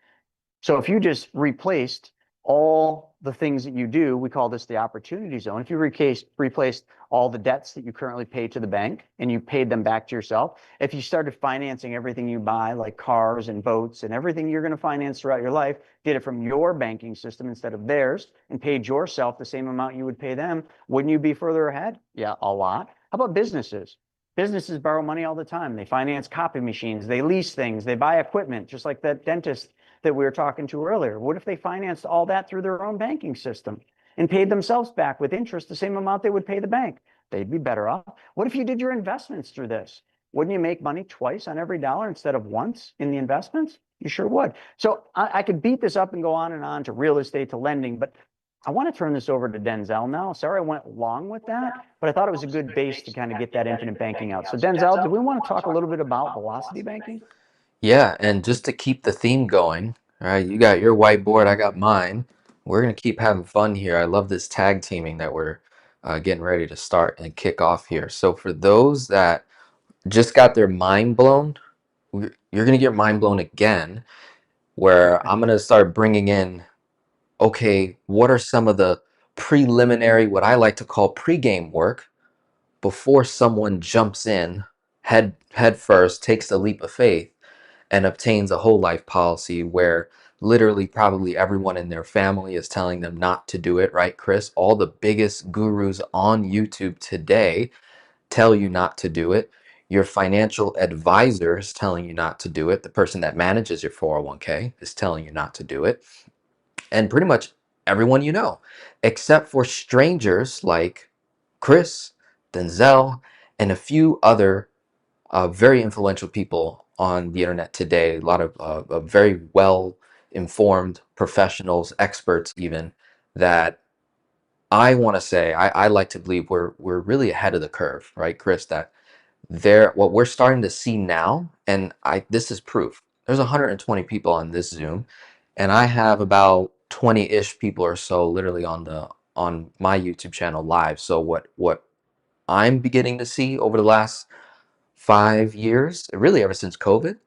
So if you just replaced all the things that you do, we call this the opportunity zone. If you replaced all the debts that you currently pay to the bank and you paid them back to yourself, if you started financing everything you buy, like cars and boats and everything you're going to finance throughout your life, did it from your banking system instead of theirs and paid yourself the same amount you would pay them, wouldn't you be further ahead? Yeah, a lot. How about businesses? Businesses borrow money all the time. They finance copy machines, they lease things, they buy equipment, just like that dentist that we were talking to earlier. What if they financed all that through their own banking system and paid themselves back with interest the same amount they would pay the bank? They'd be better off. What if you did your investments through this? Wouldn't you make money twice on every dollar instead of once in the investments? You sure would. So I could beat this up and go on and on to real estate, to lending, but I want to turn this over to Denzel now. Sorry I went long with that, but I thought it was a good base to kind of get that infinite banking out. So Denzel, do we want to talk a little bit about velocity banking? Yeah, and just to keep the theme going, all right, you got your whiteboard, I got mine. We're going to keep having fun here. I love this tag teaming that we're getting ready to start and kick off here. So for those that just got their mind blown, you're going to get mind blown again, where I'm going to start bringing in, okay, what are some of the preliminary, what I like to call pregame work before someone jumps in head first, takes the leap of faith and obtains a whole life policy where literally probably everyone in their family is telling them not to do it, right, Chris? All the biggest gurus on YouTube today tell you not to do it. Your financial advisor is telling you not to do it. The person that manages your 401k is telling you not to do it. And pretty much everyone you know, except for strangers like Chris, Denzel, and a few other very influential people on the internet today, a lot of very well informed professionals, experts even, that I want to say, I like to believe we're really ahead of the curve, right, Chris? That what we're starting to see now, and this is proof. There's 120 people on this Zoom, and I have about 20-ish people or so literally on my YouTube channel live. So what I'm beginning to see over the last 5 years, really ever since COVID,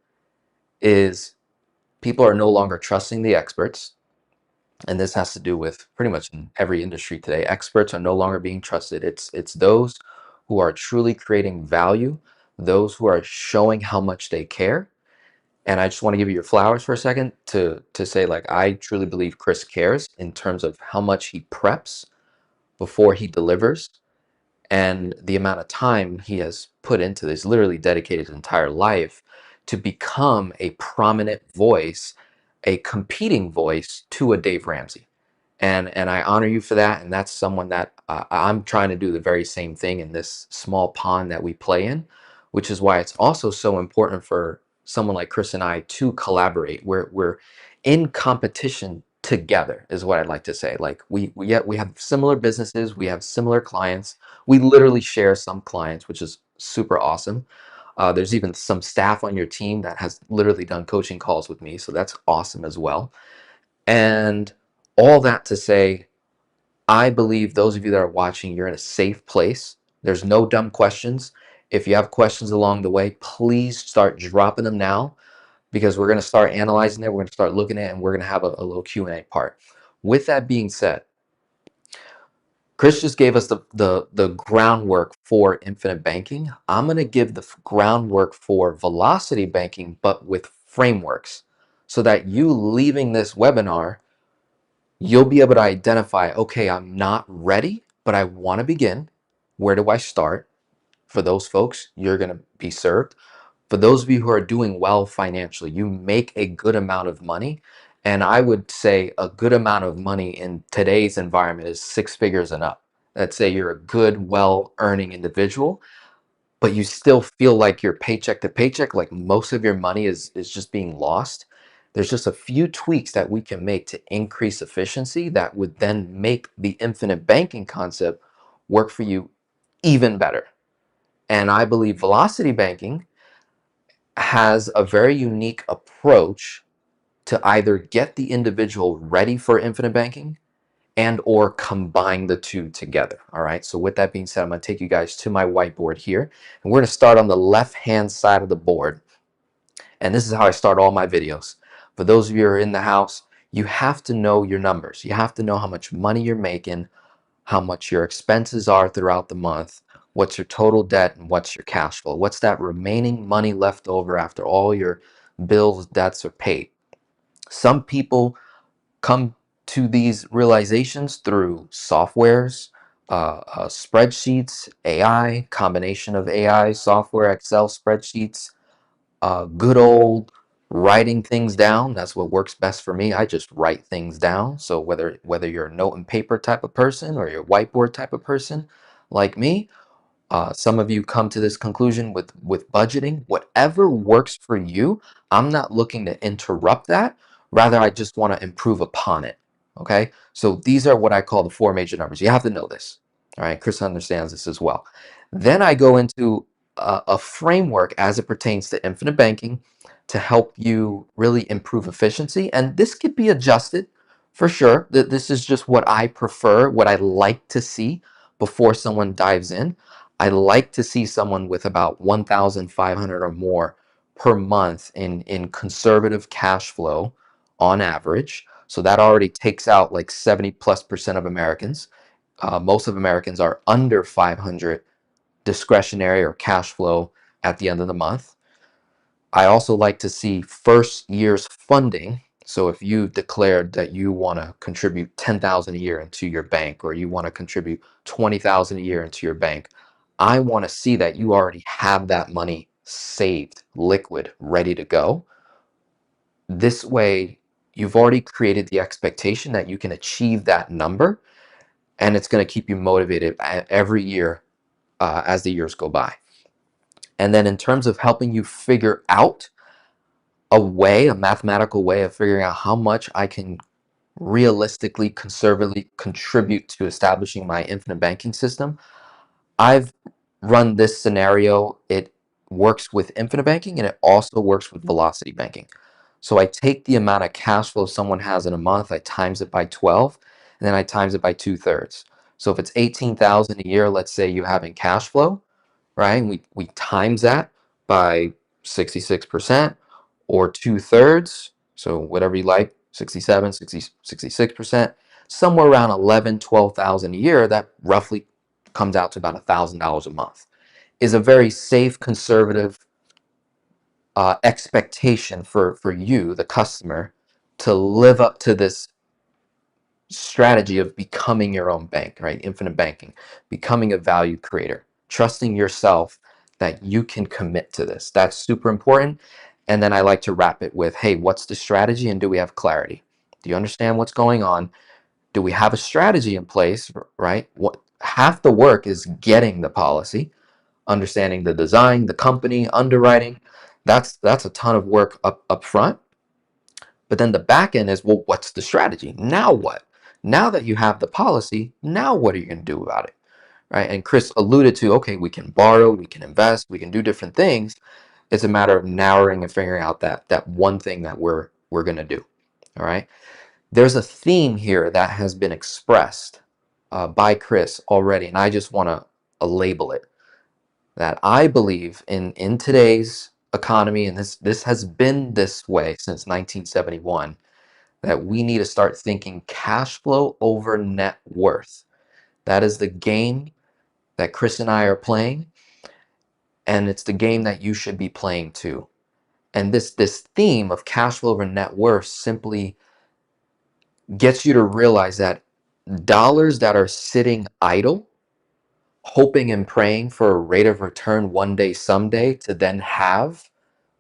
is people are no longer trusting the experts. And this has to do with pretty much in every industry today. Experts are no longer being trusted. It's those who are truly creating value, those who are showing how much they care. And I just want to give you your flowers for a second to say, like, I truly believe Chris cares in terms of how much he preps before he delivers, and the amount of time he has put into this, literally dedicated his entire life to become a prominent voice, a competing voice to a Dave Ramsey. And I honor you for that. And that's someone that I'm trying to do the very same thing in this small pond that we play in, which is why it's also so important for someone like Chris and I to collaborate. We're in competition together, is what I'd like to say. Like we have similar businesses, we have similar clients. We literally share some clients, which is super awesome. There's even some staff on your team that has literally done coaching calls with me, so that's awesome as well. And all that to say, I believe those of you that are watching, you're in a safe place. There's no dumb questions. If you have questions along the way, please start dropping them now, because we're going to start analyzing it. We're going to start looking at it, and we're going to have a little Q&A part. With that being said, Chris just gave us the groundwork for infinite banking. I'm going to give the groundwork for velocity banking, but with frameworks, so that you leaving this webinar, you'll be able to identify, okay, I'm not ready, but I want to begin. Where do I start? For those folks, you're going to be served. For those of you who are doing well financially, you make a good amount of money. And I would say a good amount of money in today's environment is 6 figures and up. Let's say you're a good, well-earning individual, but you still feel like you're paycheck to paycheck, like most of your money is just being lost. There's just a few tweaks that we can make to increase efficiency that would then make the infinite banking concept work for you even better. And I believe velocity banking has a very unique approach to either get the individual ready for infinite banking and or combine the two together. All right, so with that being said, I'm going to take you guys to my whiteboard here, and we're going to start on the left hand side of the board. And this is how I start all my videos. For those of you who are in the house, you have to know your numbers. You have to know how much money you're making, how much your expenses are throughout the month, what's your total debt, and what's your cash flow. What's that remaining money left over after all your bills, debts are paid. Some people come to these realizations through softwares, spreadsheets, AI, combination of AI, software, Excel spreadsheets, good old writing things down. That's what works best for me. I just write things down. So whether you're a note and paper type of person or you're a whiteboard type of person like me, some of you come to this conclusion with budgeting. Whatever works for you, I'm not looking to interrupt that. Rather, I just want to improve upon it. Okay, so these are what I call the 4 major numbers. You have to know this. All right, Chris understands this as well. Then I go into a framework as it pertains to infinite banking to help you really improve efficiency. And this could be adjusted for sure. This is just what I prefer, what I like to see before someone dives in. I like to see someone with about 1,500 or more per month in conservative cash flow on average. So that already takes out like 70+% of Americans. Most of Americans are under 500 discretionary or cash flow at the end of the month. I also like to see first year's funding. So if you declared that you want to contribute 10,000 a year into your bank, or you want to contribute 20,000 a year into your bank, I want to see that you already have that money saved, liquid, ready to go. This way, you've already created the expectation that you can achieve that number, and it's going to keep you motivated every year as the years go by. And then in terms of helping you figure out a mathematical way of figuring out how much I can realistically, conservatively contribute to establishing my infinite banking system. I've run this scenario. It works with infinite banking and it also works with velocity banking. So I take the amount of cash flow someone has in a month, I times it by 12, and then I times it by 2/3. So if it's 18,000 a year, let's say you have in cash flow, right? And we times that by 66% or 2/3. So whatever you like, 67, 60, 66%, somewhere around 11, 12,000 a year, that roughly comes out to about $1,000 a month, is a very safe, conservative expectation for you, the customer, to live up to this strategy of becoming your own bank, right? Infinite banking, becoming a value creator, trusting yourself that you can commit to this. That's super important. And then I like to wrap it with, hey, what's the strategy and do we have clarity? Do you understand what's going on? Do we have a strategy in place, right? What half the work is getting the policy, understanding the design, the company, underwriting. That's a ton of work up front. But then the back end is, well, what's the strategy? Now what? Now that you have the policy, now what are you going to do about it? Right? And Chris alluded to, okay, we can borrow, we can invest, we can do different things. It's a matter of narrowing and figuring out that one thing that we're going to do. All right. There's a theme here that has been expressed by Chris already, and I just want to label it that I believe in today's economy, and this has been this way since 1971, that we need to start thinking cash flow over net worth. That is the game that Chris and I are playing, and it's the game that you should be playing too. And this theme of cash flow over net worth simply gets you to realize that dollars that are sitting idle, hoping and praying for a rate of return one day, someday, to then have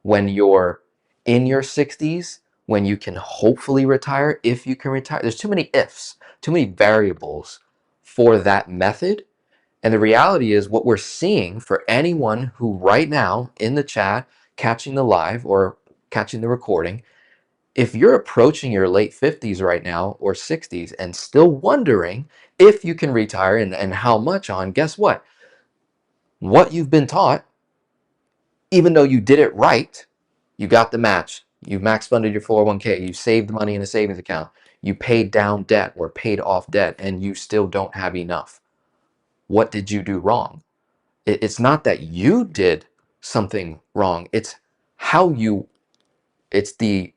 when you're in your 60s, when you can hopefully retire, if you can retire. There's too many ifs, too many variables for that method. And the reality is, what we're seeing for anyone who right now in the chat, catching the live or catching the recording, if you're approaching your late 50s right now or 60s and still wondering if you can retire and how much on, guess what? What you've been taught, even though you did it right, you got the match, you max funded your 401k, you saved money in a savings account, you paid down debt or paid off debt, and you still don't have enough. What did you do wrong? It's not that you did something wrong. It's it's the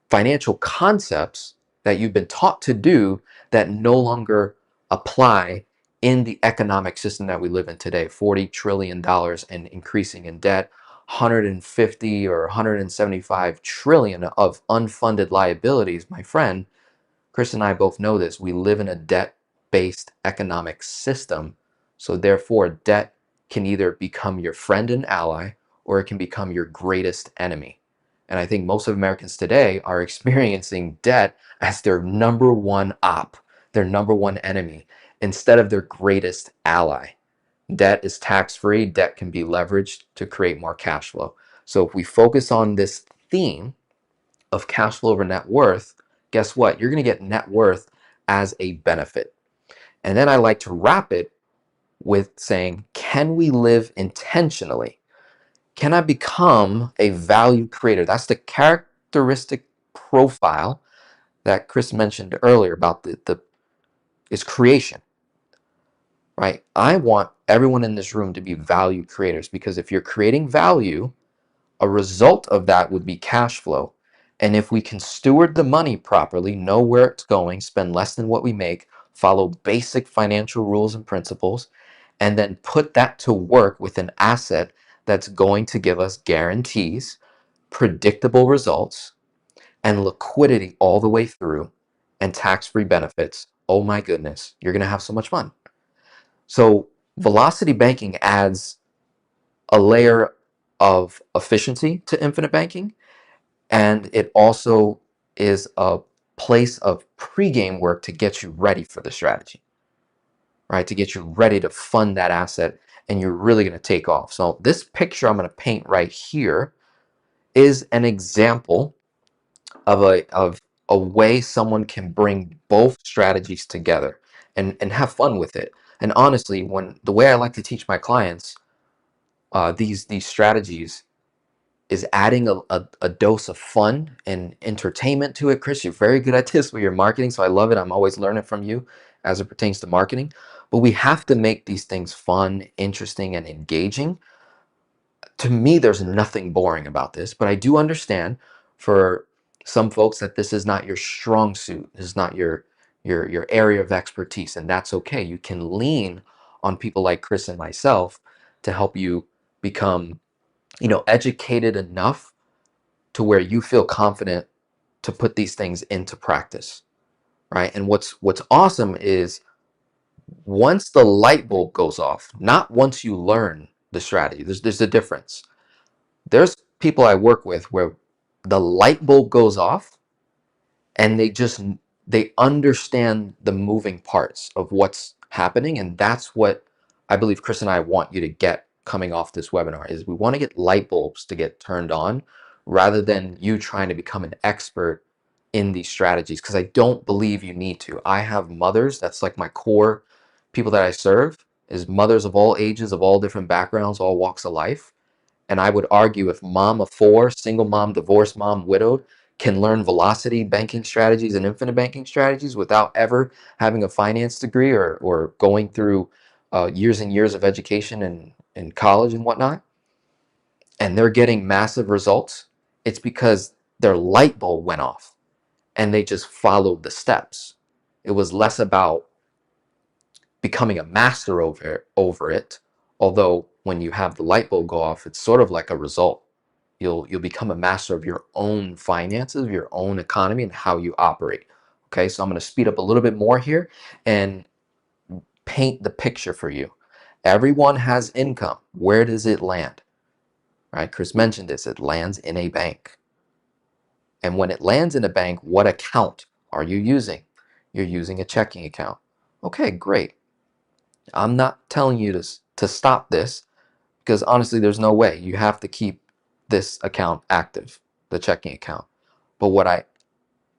financial concepts that you've been taught to do that no longer apply in the economic system that we live in today. $40 trillion and increasing in debt, 150 or 175 trillion of unfunded liabilities. My friend, Chris and I both know this. We live in a debt-based economic system. So therefore, debt can either become your friend and ally, or it can become your greatest enemy. And I think most of Americans today are experiencing debt as their number one op, their number one enemy, instead of their greatest ally. Debt is tax-free. Debt can be leveraged to create more cash flow. So if we focus on this theme of cash flow over net worth, guess what? You're going to get net worth as a benefit. And then I like to wrap it with saying, can we live intentionally? Can I become a value creator? That's the characteristic profile that Chris mentioned earlier about is creation, right? I want everyone in this room to be value creators, because if you're creating value, a result of that would be cash flow. And if we can steward the money properly, know where it's going, spend less than what we make, follow basic financial rules and principles, and then put that to work with an asset that's going to give us guarantees, predictable results, and liquidity all the way through, and tax-free benefits, oh my goodness, you're going to have so much fun. So velocity banking adds a layer of efficiency to infinite banking, and it also is a place of pre-game work to get you ready for the strategy, right? To get you ready to fund that asset, and you're really going to take off. So this picture I'm going to paint right here is an example of a way someone can bring both strategies together and have fun with it. And honestly, when the way I like to teach my clients these strategies is adding a dose of fun and entertainment to it. Chris, you're very good at this with your marketing, so I love it. I'm always learning from you as it pertains to marketing. But we have to make these things fun, interesting, and engaging. To me, there's nothing boring about this, but I do understand for some folks that this is not your strong suit. This is not your area of expertise, and that's okay. You can lean on people like Chris and myself to help you become, educated enough to where you feel confident to put these things into practice, right? And what's awesome is once the light bulb goes off, not once you learn the strategy. There's a difference. There's people I work with where the light bulb goes off and they understand the moving parts of what's happening, and that's what I believe Chris and I want you to get coming off this webinar. Is we want to get light bulbs to get turned on rather than you trying to become an expert in these strategies, because I don't believe you need to. I have mothers, that's like my core people that I serve, is mothers of all ages, of all different backgrounds, all walks of life. And I would argue if mom of four, single mom, divorced mom, widowed, can learn velocity banking strategies and infinite banking strategies without ever having a finance degree or going through years and years of education in college and whatnot, and they're getting massive results, it's because their light bulb went off and they just followed the steps. It was less about becoming a master over it, although when you have the light bulb go off, it's sort of like a result. You'll become a master of your own finances, your own economy, and how you operate. Okay, so I'm going to speed up a little bit more here and paint the picture for you. Everyone has income. Where does it land? Right? Chris mentioned this. It lands in a bank. And when it lands in a bank, what account are you using? You're using a checking account. Okay, great. I'm not telling you to stop this, because honestly, there's no way. You have to keep this account active, the checking account. But what I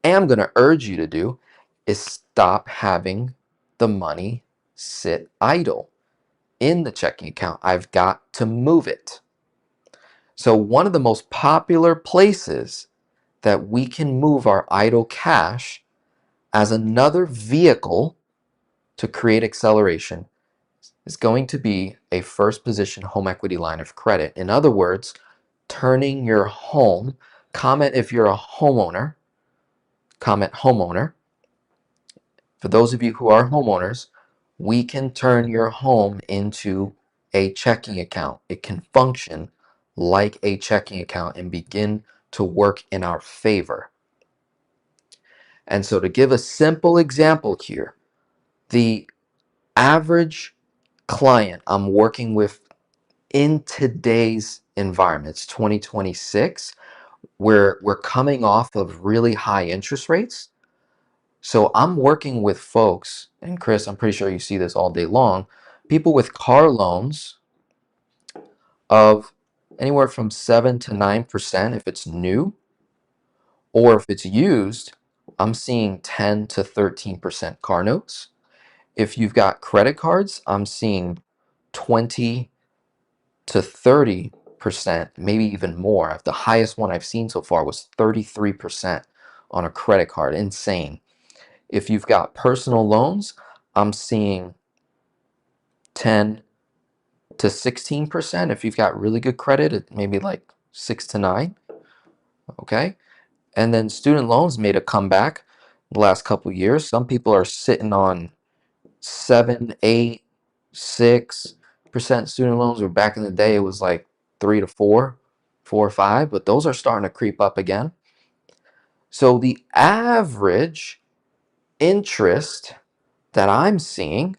am going to urge you to do is stop having the money sit idle in the checking account. I've got to move it. So one of the most popular places that we can move our idle cash as another vehicle to create acceleration is going to be a first position home equity line of credit. In other words, turning your home, comment if you're a homeowner, comment homeowner. For those of you who are homeowners, we can turn your home into a checking account. It can function like a checking account and begin to work in our favor. And so to give a simple example here, the average client I'm working with in today's environment, it's 2026, where we're coming off of really high interest rates. So I'm working with folks, and Chris, I'm pretty sure you see this all day long, people with car loans of anywhere from 7 to 9% if it's new, or if it's used, I'm seeing 10 to 13% car notes. If you've got credit cards, I'm seeing 20 to 30%, maybe even more. The highest one I've seen so far was 33% on a credit card. Insane. If you've got personal loans, I'm seeing 10 to 16%. If you've got really good credit, it maybe like 6 to 9. Okay. And then student loans made a comeback the last couple of years. Some people are sitting on 7, 8, 6% student loans, where back in the day it was like 3 to 4, 4 or 5, but those are starting to creep up again. So the average interest that I'm seeing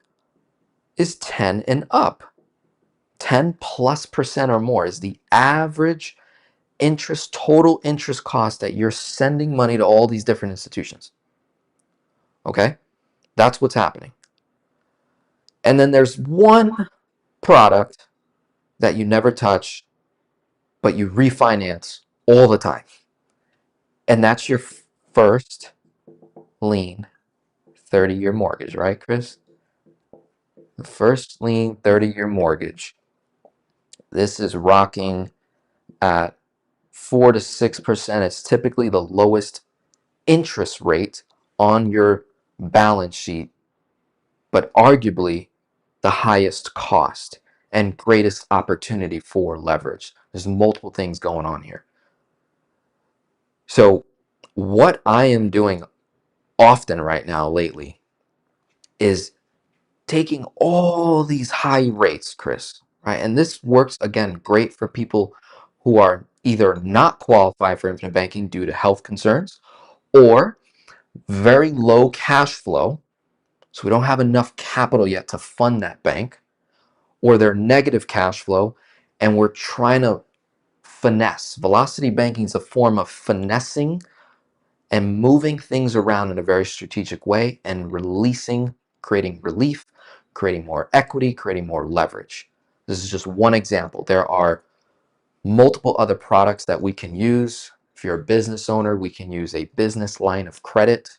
is 10 and up. 10+% or more is the average interest, total interest cost that you're sending money to all these different institutions. Okay? That's what's happening. And then there's one product that you never touch, but you refinance all the time. And that's your first lien 30-year mortgage, right, Chris? The first lien 30-year mortgage. This is rocking at 4 to 6%. It's typically the lowest interest rate on your balance sheet, but arguably the highest cost and greatest opportunity for leverage. There's multiple things going on here. So what I am doing often right now lately is taking all these high rates, Chris, right? And this works again great for people who are either not qualified for infinite banking due to health concerns or very low cash flow. So we don't have enough capital yet to fund that bank, or they're negative cash flow and we're trying to finesse. Velocity banking is a form of finessing and moving things around in a very strategic way and releasing, creating relief, creating more equity, creating more leverage. This is just one example. There are multiple other products that we can use. If you're a business owner, we can use a business line of credit.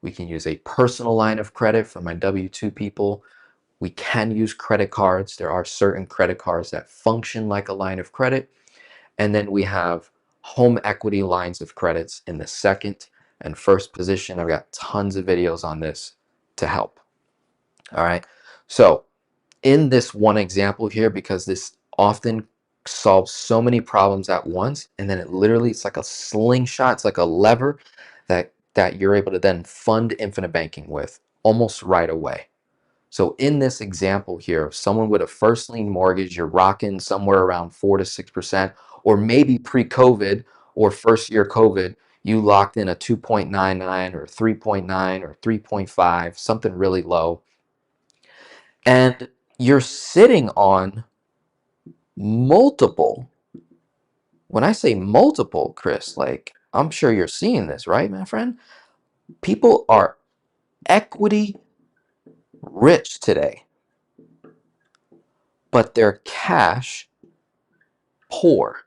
We can use a personal line of credit for my W-2 people. We can use credit cards. There are certain credit cards that function like a line of credit. And then we have home equity lines of credits in the second and first position. I've got tons of videos on this to help. All right. So in this one example here, because this often solves so many problems at once, and then it literally, it's like a slingshot, it's like a lever that you're able to then fund infinite banking with almost right away. So in this example here, someone with a first lien mortgage, you're rocking somewhere around 4 to 6%, or maybe pre-COVID or first year COVID, you locked in a 2.99 or 3.9 or 3.5, something really low. And you're sitting on multiple. When I say multiple, Chris, like I'm sure you're seeing this, right, my friend? People are equity rich today, but they're cash poor.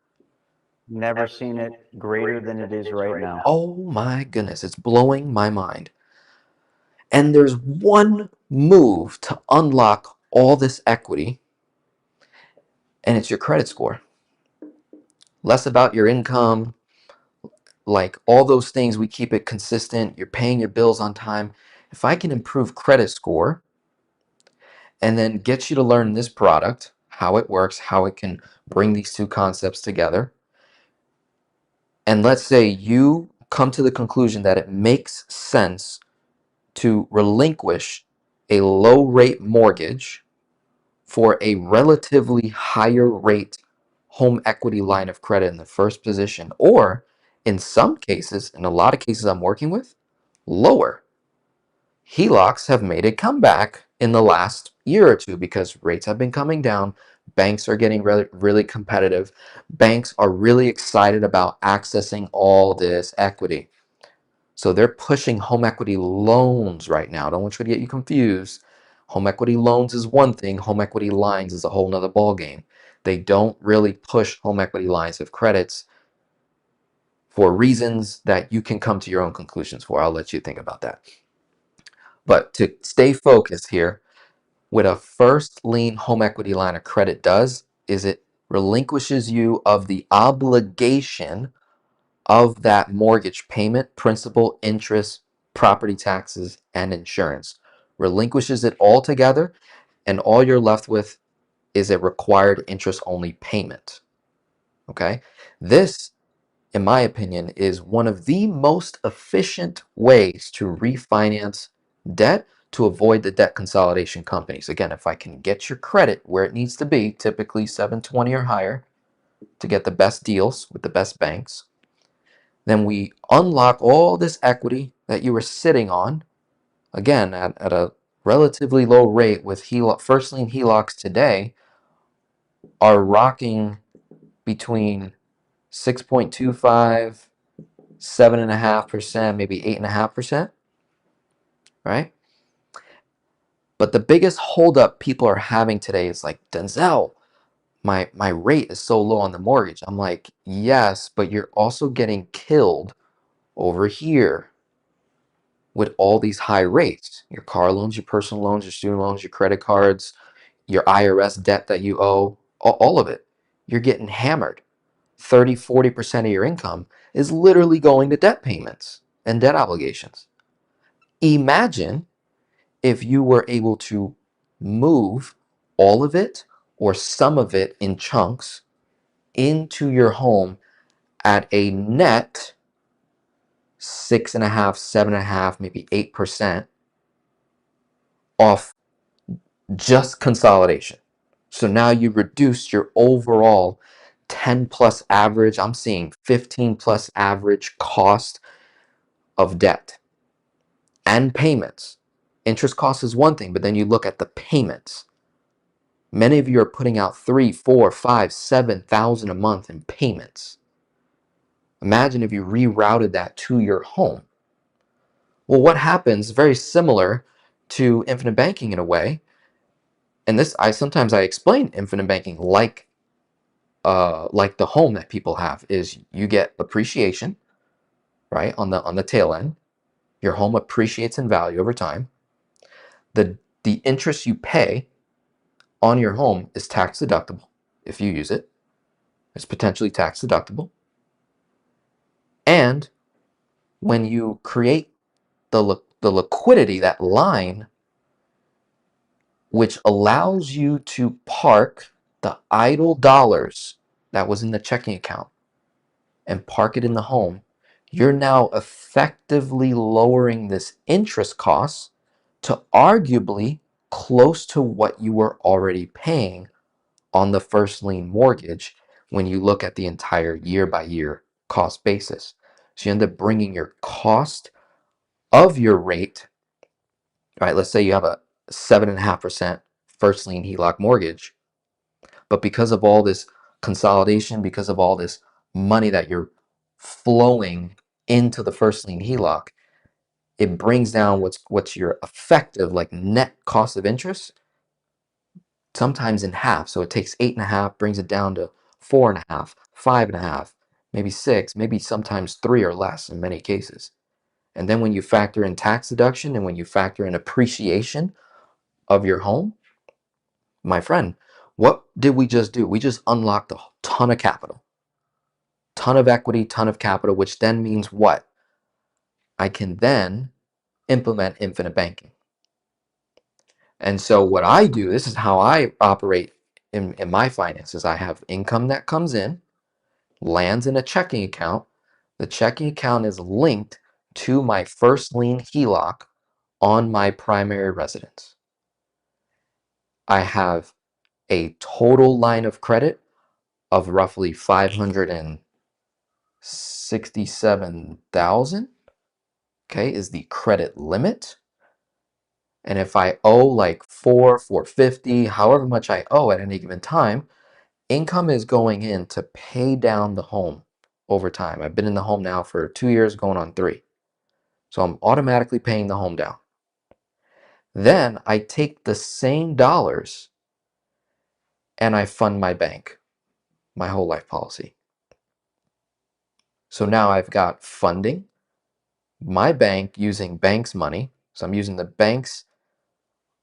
Never seen it greater than it is right now. Oh my goodness, it's blowing my mind. And there's one move to unlock all this equity, and it's your credit score. Less about your income, like all those things, we keep it consistent. You're paying your bills on time. If I can improve credit score and then get you to learn this product, how it works, how it can bring these two concepts together, and let's say you come to the conclusion that it makes sense to relinquish a low rate mortgage for a relatively higher rate home equity line of credit in the first position, or in some cases, in a lot of cases I'm working with, lower. HELOCs have made a comeback in the last year or two because rates have been coming down. Banks are getting really competitive. Banks are really excited about accessing all this equity. So they're pushing home equity loans right now. I don't want you to get you confused. Home equity loans is one thing. Home equity lines is a whole nother ballgame. They don't really push home equity lines of credits for reasons that you can come to your own conclusions for. I'll let you think about that. But to stay focused here, what a first lien home equity line of credit does is it relinquishes you of the obligation of that mortgage payment, principal, interest, property taxes, and insurance. Relinquishes it all together, and all you're left with is a required interest only payment. Okay? This, in my opinion, is one of the most efficient ways to refinance debt to avoid the debt consolidation companies. Again, if I can get your credit where it needs to be, typically 720 or higher, to get the best deals with the best banks, then we unlock all this equity that you were sitting on, again, at a relatively low rate with HELOC, first lien HELOCs today are rocking between 6.25, 7.5%, maybe 8.5%, right? But the biggest holdup people are having today is like, Denzel, my rate is so low on the mortgage. I'm like, yes, but you're also getting killed over here. with all these high rates, your car loans, your personal loans, your student loans, your credit cards, your IRS debt that you owe, all of it, you're getting hammered. 30-40% of your income is literally going to debt payments and debt obligations. Imagine if you were able to move all of it or some of it in chunks into your home at a net 6.5, 7.5, maybe 8% off just consolidation. So now you reduce your overall 10 plus average, I'm seeing 15 plus average cost of debt and payments. Interest cost is one thing, but then you look at the payments. Many of you are putting out 3, 4, 5, 7,000 a month in payments. Imagine if you rerouted that to your home. Well, what happens, very similar to infinite banking in a way, and this sometimes I explain infinite banking like the home that people have, is you get appreciation, right, on the tail end. Your home appreciates in value over time. The interest you pay on your home is tax deductible. If you use it, it's potentially tax deductible. And when you create the liquidity, that line, which allows you to park the idle dollars that was in the checking account and park it in the home, you're now effectively lowering this interest cost to arguably close to what you were already paying on the first lien mortgage when you look at the entire year by year cost basis. So you end up bringing your cost of your rate, right? Let's say you have a 7.5% first lien HELOC mortgage, but because of all this consolidation, because of all this money that you're flowing into the first lien HELOC, it brings down what's your effective like net cost of interest sometimes in half. So it takes 8.5, brings it down to 4.5, 5.5, maybe 6, maybe sometimes 3 or less in many cases. And then when you factor in tax deduction and when you factor in appreciation of your home, my friend, what did we just do? We just unlocked a ton of capital, ton of equity, ton of capital, which then means what? I can then implement infinite banking. And so what I do, this is how I operate in my finances. I have income that comes in, lands in a checking account. The checking account is linked to my first lien HELOC on my primary residence. I have a total line of credit of roughly 567,000, okay, is the credit limit. And if I owe like 450, however much I owe at any given time, income is going in to pay down the home over time. I've been in the home now for 2 years, going on 3. So I'm automatically paying the home down. Then I take the same dollars and I fund my bank, my whole life policy. So now I've got funding, my bank using bank's money. So I'm using the bank's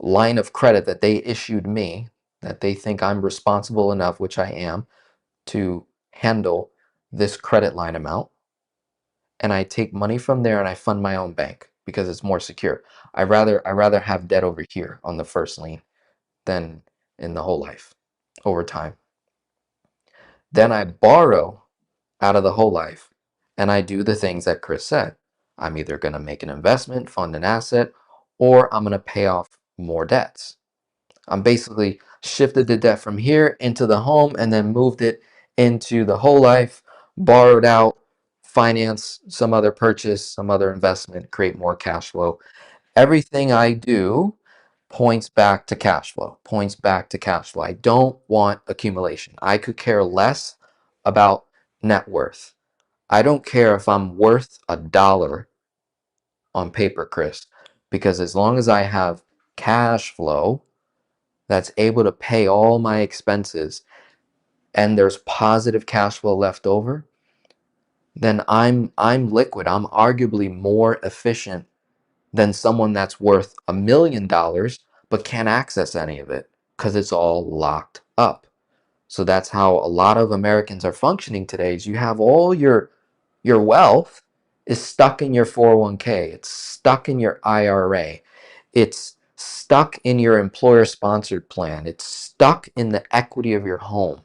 line of credit that they issued me, that they think I'm responsible enough, which I am, to handle this credit line amount. And I take money from there and I fund my own bank because it's more secure. I rather have debt over here on the first lien than in the whole life over time. Then I borrow out of the whole life and I do the things that Chris said. I'm either going to make an investment, fund an asset, or I'm going to pay off more debts. I'm basically shifted the debt from here into the home and then moved it into the whole life, borrowed out, finance some other purchase, some other investment, create more cash flow. Everything I do points back to cash flow, points back to cash flow. I don't want accumulation. I could care less about net worth. I don't care if I'm worth $1 on paper, Chris, because as long as I have cash flow that's able to pay all my expenses and there's positive cash flow left over, then I'm liquid. I'm arguably more efficient than someone that's worth $1 million but can't access any of it because it's all locked up. So that's how a lot of Americans are functioning today. Is you have all your wealth is stuck in your 401k. It's stuck in your IRA. It's stuck in your employer sponsored plan. It's stuck in the equity of your home.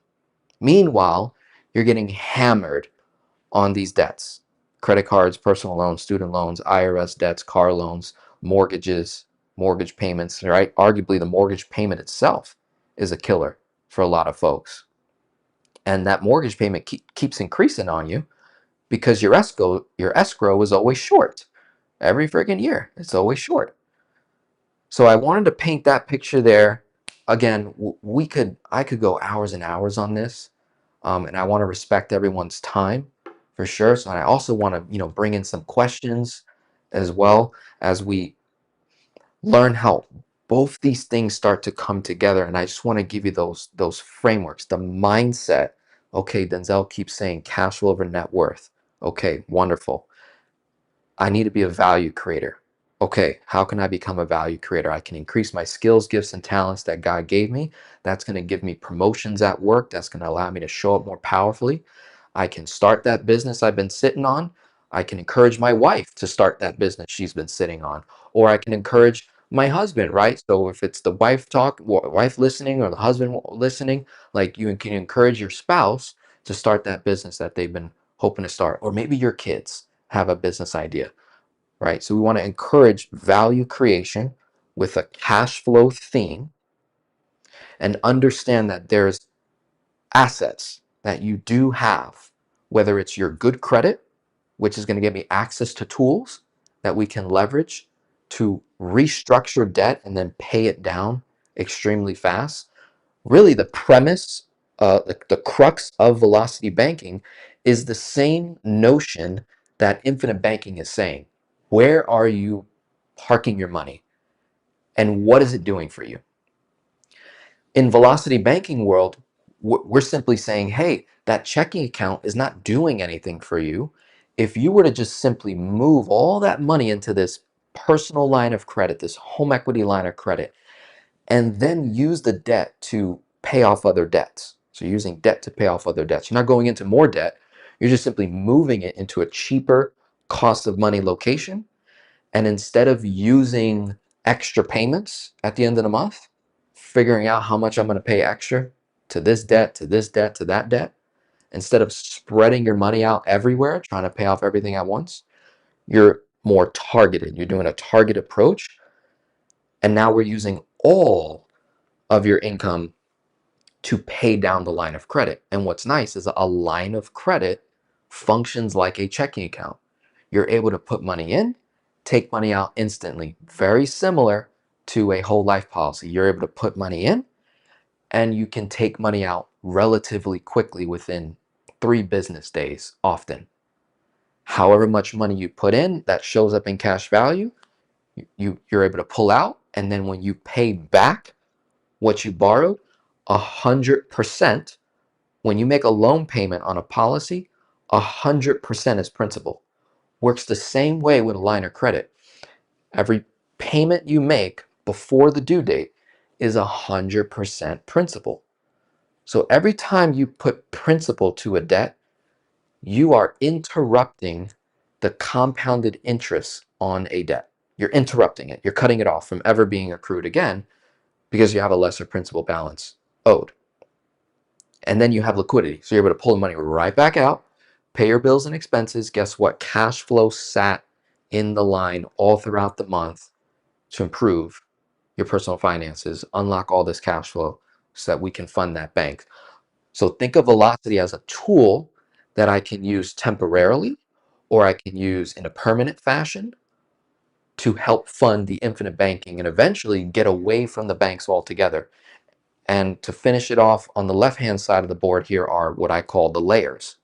Meanwhile, you're getting hammered on these debts: credit cards, personal loans, student loans, IRS debts, car loans, mortgages, mortgage payments, right? Arguably, the mortgage payment itself is a killer for a lot of folks. And that mortgage payment keeps increasing on you because your escrow is always short. Every friggin' year, it's always short. So I wanted to paint that picture there. Again, I could go hours and hours on this, and I want to respect everyone's time for sure. So I also want to, bring in some questions as well as we learn how both these things start to come together. And I just want to give you those frameworks, the mindset. Okay, Denzel keeps saying cash flow over net worth. Okay, wonderful. I need to be a value creator. Okay, how can I become a value creator? I can increase my skills, gifts, and talents that God gave me. That's going to give me promotions at work. That's going to allow me to show up more powerfully. I can start that business I've been sitting on. I can encourage my wife to start that business she's been sitting on. Or I can encourage my husband, right? So if it's the wife listening, or the husband listening, like, you can encourage your spouse to start that business that they've been hoping to start. Or maybe your kids have a business idea, right? So we want to encourage value creation with a cash flow theme, and understand that there's assets that you do have, whether it's your good credit, which is going to give me access to tools that we can leverage to restructure debt and then pay it down extremely fast. Really, the premise, the crux of velocity banking is the same notion that infinite banking is saying. Where are you parking your money, and what is it doing for you? In velocity banking world, we're simply saying, hey, that checking account is not doing anything for you. If you were to just simply move all that money into this personal line of credit, this home equity line of credit, and then use the debt to pay off other debts. So using debt to pay off other debts. You're not going into more debt. You're just simply moving it into a cheaper cost of money location. And instead of using extra payments at the end of the month, figuring out how much I'm going to pay extra to this debt, to this debt, to that debt, instead of spreading your money out everywhere, trying to pay off everything at once, you're more targeted. You're doing a target approach. And now we're using all of your income to pay down the line of credit. And what's nice is a line of credit functions like a checking account. You're able to put money in, take money out instantly. Very similar to a whole life policy. You're able to put money in and you can take money out relatively quickly within 3 business days often. However much money you put in that shows up in cash value, you're able to pull out, and then when you pay back what you borrowed, 100%, when you make a loan payment on a policy, 100% is principal. Works the same way with a line of credit. Every payment you make before the due date is 100% principal. So every time you put principal to a debt, you are interrupting the compounded interest on a debt. You're interrupting it. You're cutting it off from ever being accrued again because you have a lesser principal balance owed. And then you have liquidity. So you're able to pull the money right back out, pay your bills and expenses. Guess what? Cash flow sat in the line all throughout the month to improve your personal finances, unlock all this cash flow so that we can fund that bank. So think of velocity as a tool that I can use temporarily, or I can use in a permanent fashion to help fund the infinite banking and eventually get away from the banks altogether. And to finish it off, on the left-hand side of the board here are what I call the layers.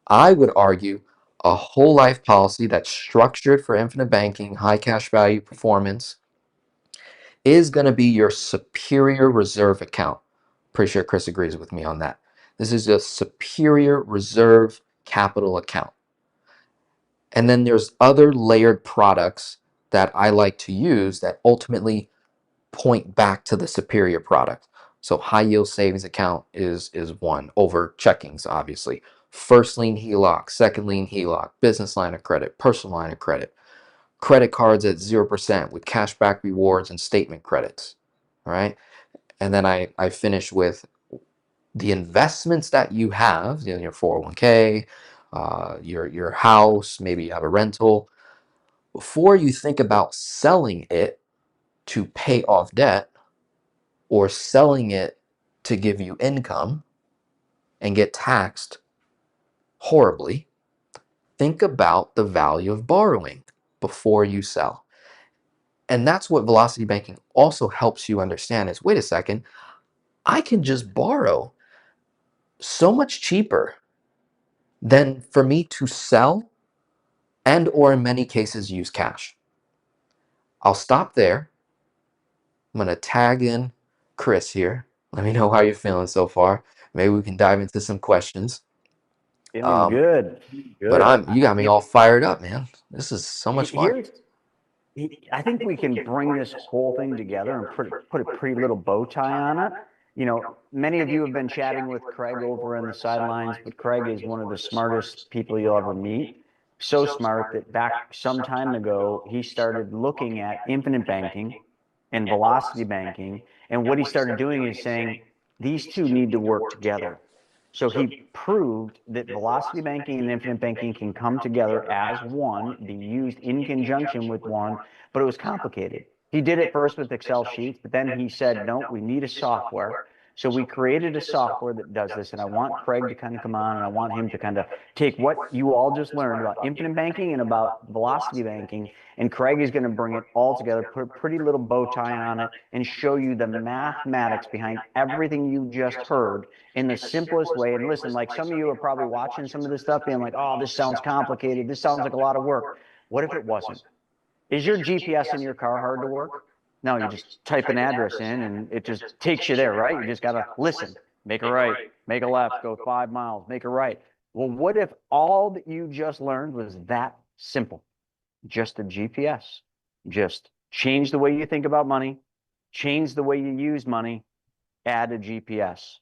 I would argue a whole life policy that's structured for infinite banking, high cash value performance, is going to be your superior reserve account. Pretty sure Chris agrees with me on that. This is a superior reserve capital account. And then there's other layered products that I like to use that ultimately point back to the superior product. So high yield savings account is one over checkings, obviously. First lien HELOC, second lien HELOC, business line of credit, personal line of credit, credit cards at 0% with cashback rewards and statement credits. All right. And then I finish with the investments that you have, you know, your 401k, your house, maybe you have a rental. Before you think about selling it to pay off debt or selling it to give you income and get taxed horribly, think about the value of borrowing before you sell. And that's what velocity banking also helps you understand is, wait a second, I can just borrow so much cheaper than for me to sell and or in many cases use cash. I'll stop there. I'm going to tag in Chris here. Let me know how you're feeling so far. Maybe we can dive into some questions. Feeling Um, good. but Good. you got me all fired up, man. This is so much fun. Here's I think we can bring this whole thing together and put a pretty little bow tie on it. You know, many of you have been chatting with Craig over on the sidelines, but Craig is one of the smartest people you'll ever meet. So smart that back some time ago, he started looking at infinite banking and velocity banking. And what he started doing is saying, these two need to work together. So he proved that velocity banking and infinite banking can come together as one, be used in conjunction with one, but it was complicated. He did it first with Excel sheets, but then he said, no, we need a software. So we created a software that does this. And I want Craig to kind of come on and I want him to kind of take what you all just learned about infinite banking and about velocity banking. And Craig is going to bring it all together, put a pretty little bow tie on it, and show you the mathematics behind everything you just heard in the simplest way. And listen, like some of you are probably watching some of this stuff being like, oh, this sounds complicated. This sounds like a lot of work. What if it wasn't? Is your GPS in your car hard to work? No, you just type an address in and it just takes you there, right? You just got to listen, make a right, make a left, go 5 miles, make a right. Well, what if all that you just learned was that simple? Just a GPS. Just change the way you think about money, change the way you use money, add a GPS,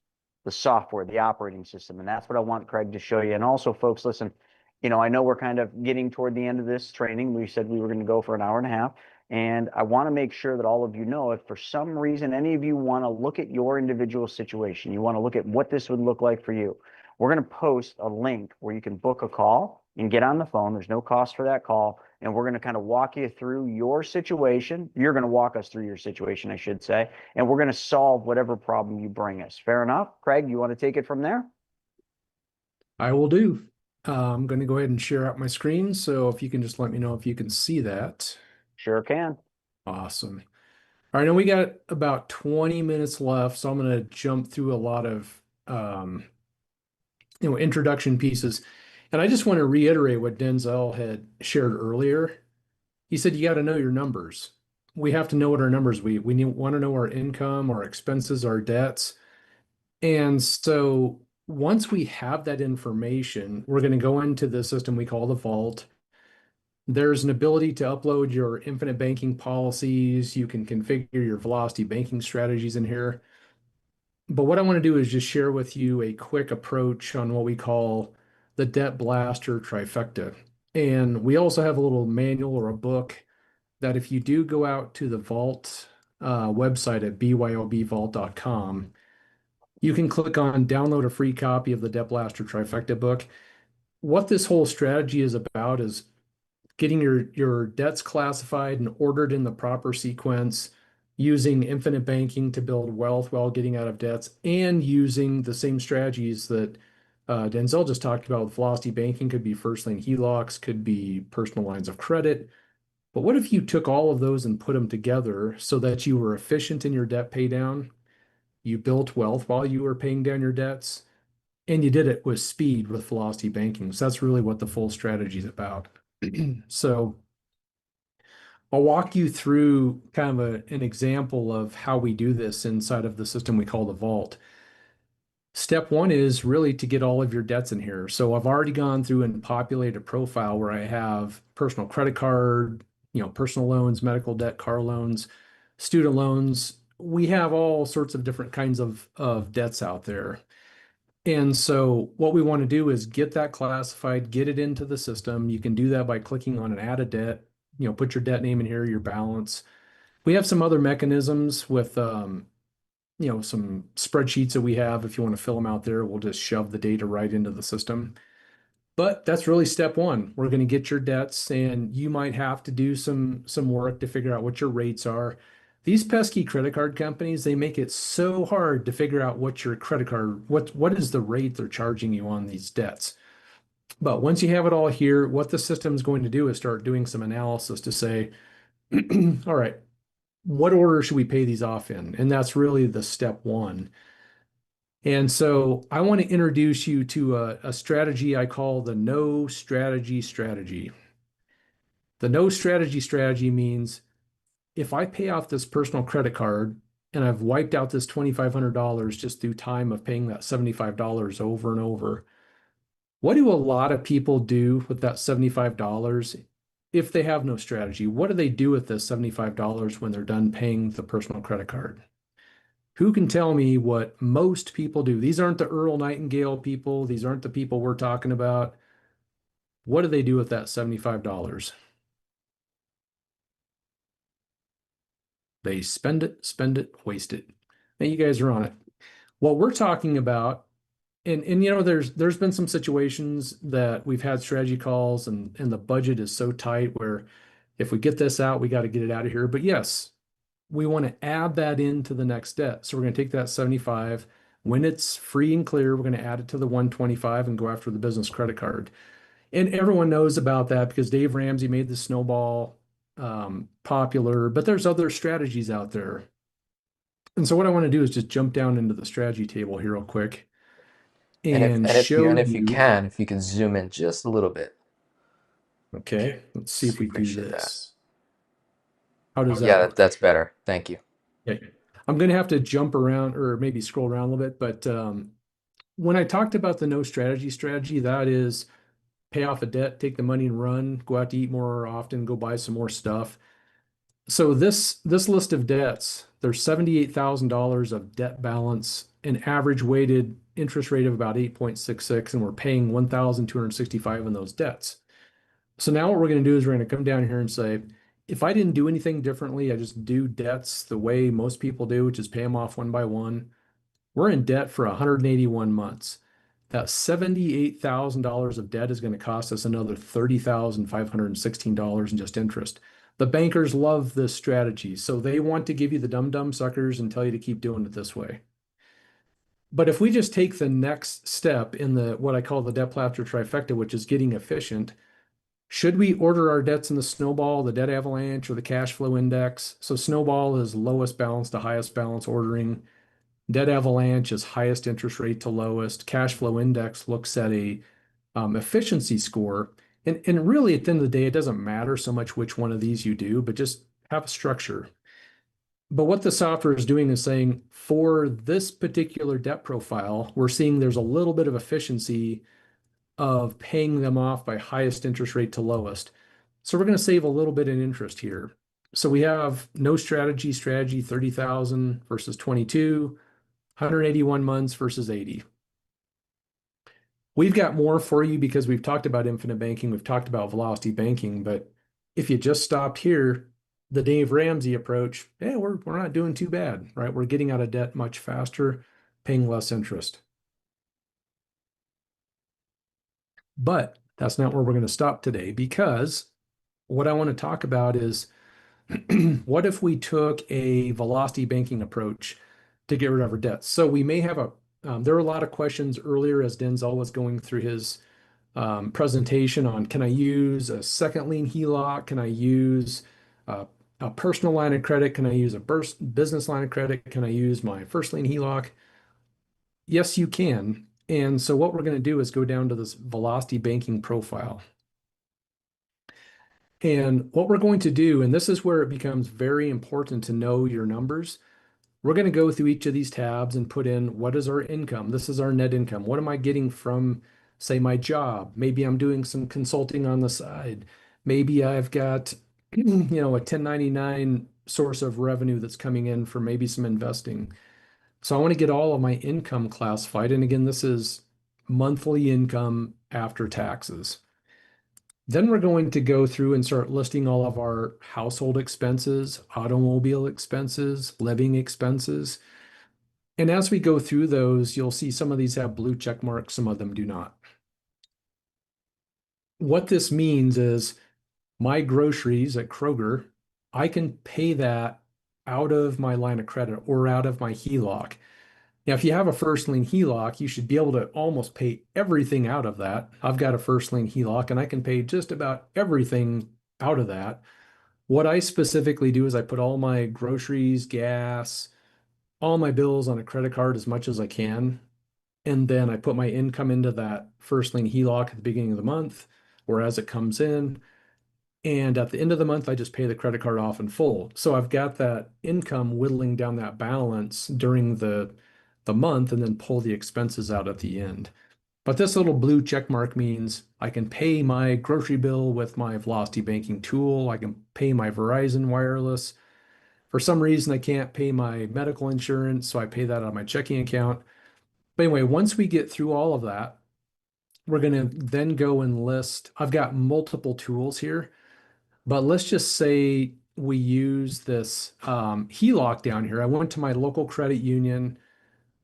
the software, the operating system. And that's what I want Craig to show you. And also, folks, listen, you know, I know we're kind of getting toward the end of this training. We said we were going to go for an hour and a half. And I want to make sure that all of you know, if for some reason any of you want to look at your individual situation, you want to look at what this would look like for you, we're going to post a link where you can book a call and get on the phone. There's no cost for that call. And we're going to kind of walk you through your situation. You're going to walk us through your situation, I should say. And we're going to solve whatever problem you bring us. Fair enough? Craig, you want to take it from there? I will do. I'm going to go ahead and share out my screen. So if you can just let me know if you can see that. Sure can. Awesome. All right, now we got about 20 minutes left, so I'm going to jump through a lot of introduction pieces. And I just want to reiterate what Denzel had shared earlier. He said you got to know your numbers. We have to know what our numbers we want to know our income, our expenses, our debts. And so once we have that information, we're going to go into the system we call the vault. There's an ability to upload your infinite banking policies. You can configure your velocity banking strategies in here. But what I want to do is just share with you a quick approach on what we call the debt blaster trifecta. And we also have a little manual or a book that if you do go out to the vault website at byobvault.com, you can click on download a free copy of the debt blaster trifecta book. What this whole strategy is about is getting your debts classified and ordered in the proper sequence, using infinite banking to build wealth while getting out of debts, and using the same strategies that Denzel just talked about with velocity banking. Could be first lien HELOCs, could be personal lines of credit. But what if you took all of those and put them together so that you were efficient in your debt pay down, you built wealth while you were paying down your debts, and you did it with speed with velocity banking? So that's really what the full strategy is about. So I'll walk you through kind of an example of how we do this inside of the system we call the vault. Step one is really to get all of your debts in here. So I've already gone through and populated a profile where I have personal credit card, personal loans, medical debt, car loans, student loans. We have all sorts of different kinds of debts out there. And so what we want to do is get that classified, get it into the system. You can do that by clicking on an add a debt, put your debt name in here, your balance. We have some other mechanisms with, some spreadsheets that we have. If you want to fill them out there, we'll just shove the data right into the system. But that's really step one. We're going to get your debts, and you might have to do some work to figure out what your rates are. These pesky credit card companies, they make it so hard to figure out what your credit card, what is the rate they're charging you on these debts. But once you have it all here, what the system's going to do is start doing some analysis to say, all right, what order should we pay these off in? And that's really the step one. And so I want to introduce you to a strategy I call the no strategy strategy. The no strategy strategy means if I pay off this personal credit card and I've wiped out this $2,500 just through time of paying that $75 over and over, what do a lot of people do with that $75 if they have no strategy? What do they do with this $75 when they're done paying the personal credit card? Who can tell me what most people do? These aren't the Earl Nightingale people. These aren't the people we're talking about. What do they do with that $75? They spend it, waste it. Now you guys are on it. What we're talking about, and there's been some situations that we've had strategy calls and the budget is so tight where if we get this out, we got to get it out of here. But yes, we want to add that into the next debt. So we're going to take that 75. When it's free and clear, we're going to add it to the 125 and go after the business credit card. And everyone knows about that because Dave Ramsey made the snowball popular, but there's other strategies out there. And so what I want to do is just jump down into the strategy table here real quick and show if you. if you can zoom in just a little bit. Okay, let's see if we do Appreciate this. How does Yeah, that work? that's better. Thank you. Okay. I'm going to have to jump around or maybe scroll around a little bit, but when I talked about the no strategy, that is pay off a debt, take the money and run, go out to eat more often, go buy some more stuff. So this list of debts, there's $78,000 of debt balance, an average weighted interest rate of about 8.66, and we're paying 1,265 on those debts. So now what we're going to do is we're going to come down here and say, if I didn't do anything differently, I just do debts the way most people do, which is pay them off one by one. We're in debt for 181 months. That $78,000 of debt is going to cost us another $30,516 in just interest. The bankers love this strategy, so they want to give you the dumb suckers and tell you to keep doing it this way. But if we just take the next step in the what I call the debt plaster trifecta, which is getting efficient, should we order our debts in the snowball, the debt avalanche, or the cash flow index? So snowball is lowest balance to highest balance ordering. Debt avalanche is highest interest rate to lowest. Cash flow index looks at a efficiency score. And really, at the end of the day, it doesn't matter so much which one of these you do, but just have a structure. But what the software is doing is saying, for this particular debt profile, we're seeing there's a little bit of efficiency of paying them off by highest interest rate to lowest. So we're going to save a little bit in interest here. So we have no strategy, 30,000 versus 22, 181 months versus 80. We've got more for you because we've talked about infinite banking, we've talked about velocity banking, but if you just stopped here, the Dave Ramsey approach, we're not doing too bad, right? We're getting out of debt much faster, paying less interest. But that's not where we're going to stop today, because what I want to talk about is what if we took a velocity banking approach to get rid of our debts? So we may have there were a lot of questions earlier as Denzel was going through his presentation on, can I use a second lien HELOC? Can I use a personal line of credit? Can I use a business line of credit? Can I use my first lien HELOC? Yes, you can. And so what we're going to do is go down to this velocity banking profile. And what we're going to do, and this is where it becomes very important to know your numbers. We're going to go through each of these tabs and put in, what is our income? This is our net income. What am I getting from, say, my job? Maybe I'm doing some consulting on the side. Maybe I've got a 1099 source of revenue that's coming in for maybe some investing. So I want to get all of my income classified. And again, this is monthly income after taxes. Then we're going to go through and start listing all of our household expenses, automobile expenses, living expenses. And as we go through those, you'll see some of these have blue check marks, some of them do not. What this means is my groceries at Kroger, I can pay that out of my line of credit or out of my HELOC. Now, if you have a first lien HELOC, you should be able to almost pay everything out of that. I've got a first lien HELOC and I can pay just about everything out of that. What I specifically do is I put all my groceries, gas, all my bills on a credit card as much as I can. And then I put my income into that first lien HELOC at the beginning of the month or as it comes in. And at the end of the month, I just pay the credit card off in full. So I've got that income whittling down that balance during the month and then pull the expenses out at the end. But this little blue check mark means I can pay my grocery bill with my Velocity banking tool. I can pay my Verizon wireless. For some reason, I can't pay my medical insurance, so I pay that on my checking account. But anyway, once we get through all of that, we're going to then go and list. I've got multiple tools here, but let's just say we use this HELOC down here. I went to my local credit union.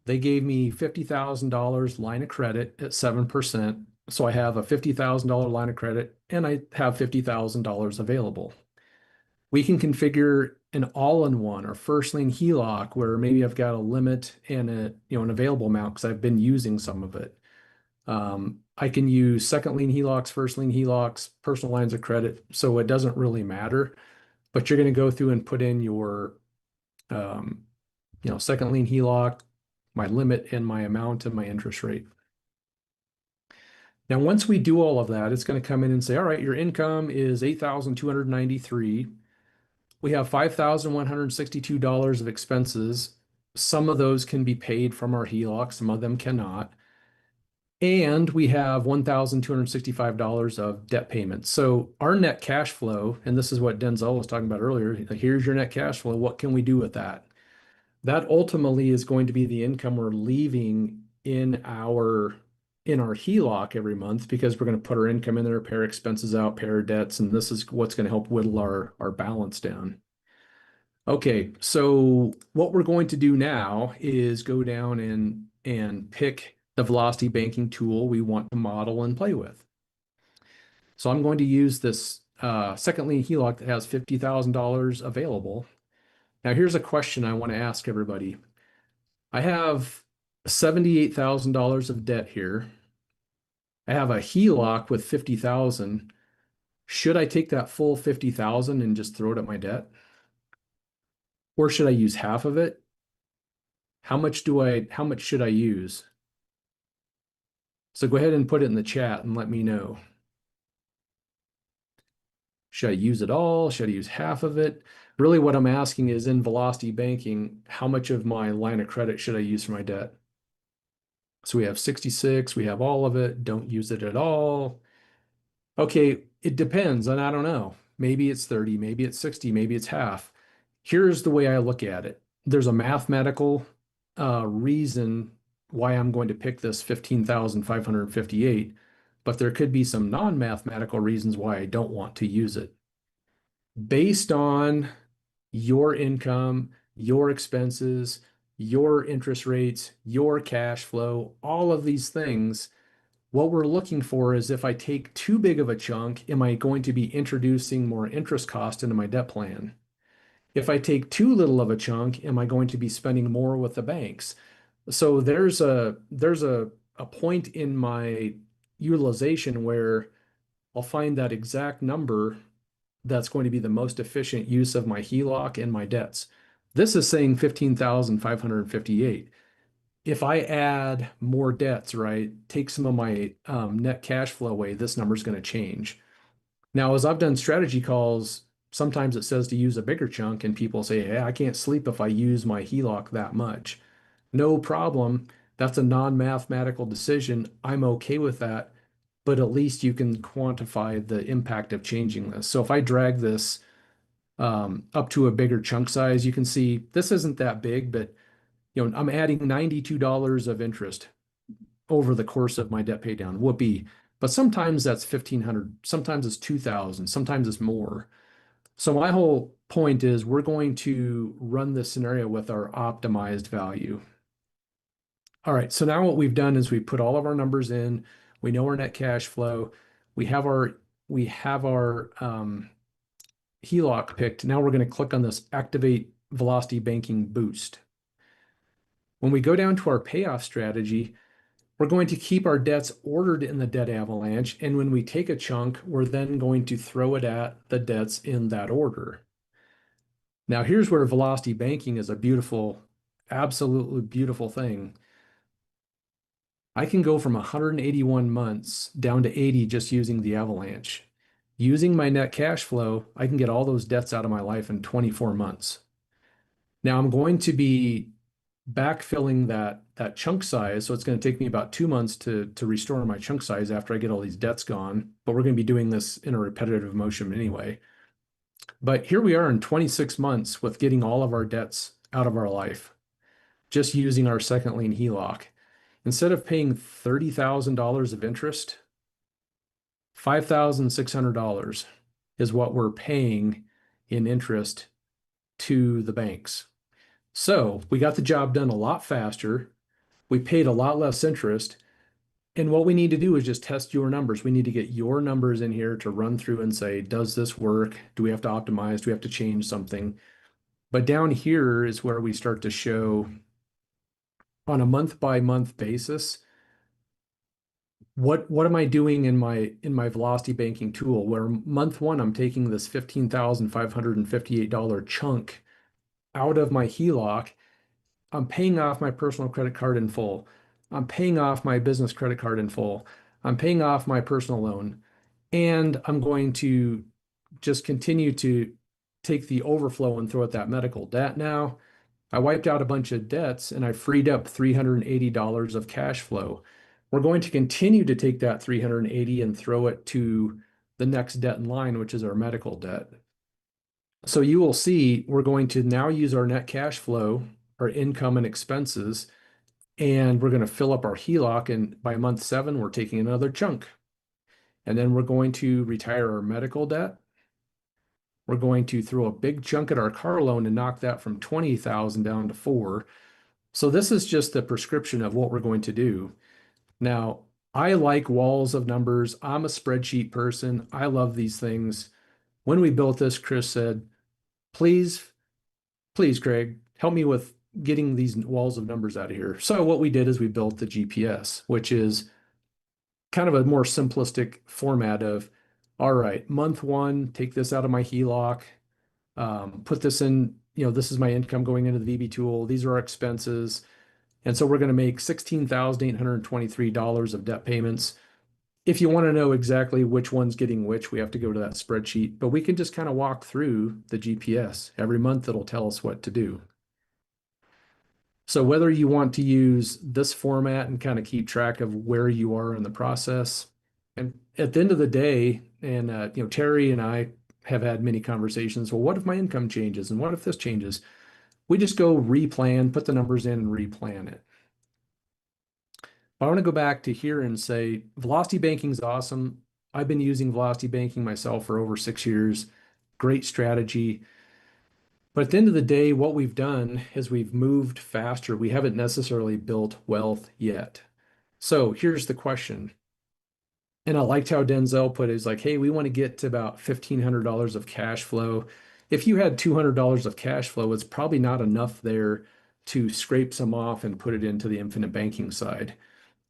They gave me $50,000 line of credit at 7%. So I have a $50,000 line of credit and I have $50,000 available. We can configure an all-in-one or first lien HELOC where maybe I've got a limit and an available amount because I've been using some of it. I can use second lien HELOCs, first lien HELOCs, personal lines of credit. So it doesn't really matter, but you're going to go through and put in your, second lien HELOC, my limit and my amount and my interest rate. Now, once we do all of that, it's going to come in and say, all right, your income is $8,293. We have $5,162 of expenses. Some of those can be paid from our HELOC, some of them cannot. And we have $1,265 of debt payments. So our net cash flow, and this is what Denzel was talking about earlier, here's your net cash flow. What can we do with that? That ultimately is going to be the income we're leaving in our HELOC every month because we're going to put our income in there, pay our expenses out, pay our debts, and this is what's going to help whittle our balance down. Okay, so what we're going to do now is go down and pick the Velocity banking tool we want to model and play with. So I'm going to use this second lien HELOC that has $50,000 available. Now here's a question I want to ask everybody. I have $78,000 of debt here. I have a HELOC with 50,000. Should I take that full 50,000 and just throw it at my debt? Or should I use half of it? How much should I use? So go ahead and put it in the chat and let me know. Should I use it all? Should I use half of it? Really what I'm asking is in Velocity banking, how much of my line of credit should I use for my debt? So we have 66, we have all of it, don't use it at all. Okay, it depends, and I don't know. Maybe it's 30, maybe it's 60, maybe it's half. Here's the way I look at it. There's a mathematical reason why I'm going to pick this 15,558, but there could be some non-mathematical reasons why I don't want to use it. Based on your income, your expenses, your interest rates, your cash flow, all of these things, what we're looking for is if I take too big of a chunk, am I going to be introducing more interest cost into my debt plan? If I take too little of a chunk, am I going to be spending more with the banks? So there's a point in my utilization where I'll find that exact number that's going to be the most efficient use of my HELOC and my debts. This is saying 15,558. If I add more debts, right, take some of my net cash flow away, this number is going to change. Now, as I've done strategy calls, sometimes it says to use a bigger chunk, and people say, hey, I can't sleep if I use my HELOC that much. No problem. That's a non-mathematical decision. I'm okay with that, but at least you can quantify the impact of changing this. So if I drag this up to a bigger chunk size. You can see this isn't that big, but I'm adding $92 of interest over the course of my debt pay down. Whoopee. But sometimes that's 1,500, sometimes it's 2,000, sometimes it's more. So my whole point is we're going to run this scenario with our optimized value. All right, so now what we've done is we put all of our numbers in. We know our net cash flow. We have our HELOC picked. Now we're going to click on this Activate Velocity Banking Boost. When we go down to our payoff strategy, we're going to keep our debts ordered in the debt avalanche. And when we take a chunk, we're then going to throw it at the debts in that order. Now, here's where velocity banking is a beautiful, absolutely beautiful thing. I can go from 181 months down to 80 just using the avalanche. Using my net cash flow, I can get all those debts out of my life in 24 months. Now I'm going to be backfilling that chunk size. So it's going to take me about 2 months to restore my chunk size after I get all these debts gone. But we're going to be doing this in a repetitive motion anyway. But here we are in 26 months with getting all of our debts out of our life, just using our second lien HELOC. Instead of paying $30,000 of interest, $5,600 is what we're paying in interest to the banks. So we got the job done a lot faster. We paid a lot less interest. And what we need to do is just test your numbers. We need to get your numbers in here to run through and say, does this work? Do we have to optimize? Do we have to change something? But down here is where we start to show on a month-by-month basis, what am I doing in my velocity banking tool, where month one, I'm taking this $15,558 chunk out of my HELOC. I'm paying off my personal credit card in full. I'm paying off my business credit card in full. I'm paying off my personal loan. And I'm going to just continue to take the overflow and throw at that medical debt. Now, I wiped out a bunch of debts and I freed up $380 of cash flow. We're going to continue to take that 380 and throw it to the next debt in line, which is our medical debt. So you will see we're going to now use our net cash flow, our income and expenses, and we're going to fill up our HELOC. And by month 7, we're taking another chunk. And then we're going to retire our medical debt. We're going to throw a big chunk at our car loan and knock that from 20,000 down to 4. So this is just the prescription of what we're going to do. Now, I like walls of numbers. I'm a spreadsheet person. I love these things. When we built this, Chris said, please, Craig, help me with getting these walls of numbers out of here. So what we did is we built the GPS, which is kind of a more simplistic format of, all right, month 1, take this out of my HELOC, put this in, this is my income going into the VB tool. These are our expenses. And so we're going to make $16,823 of debt payments. If you want to know exactly which one's getting which, we have to go to that spreadsheet, but we can just kind of walk through the GPS. Every month it'll tell us what to do. So whether you want to use this format and kind of keep track of where you are in the process, and at the end of the day, and Terry and I have had many conversations, well, what if my income changes? And what if this changes? We just go replan, put the numbers in and replan it. I want to go back to here and say, velocity banking is awesome. I've been using velocity banking myself for over 6 years. Great strategy. But at the end of the day, what we've done is we've moved faster. We haven't necessarily built wealth yet. So here's the question. And I liked how Denzel put it. He's like, hey, we want to get to about $1,500 of cash flow. If you had $200 of cash flow, it's probably not enough there to scrape some off and put it into the infinite banking side.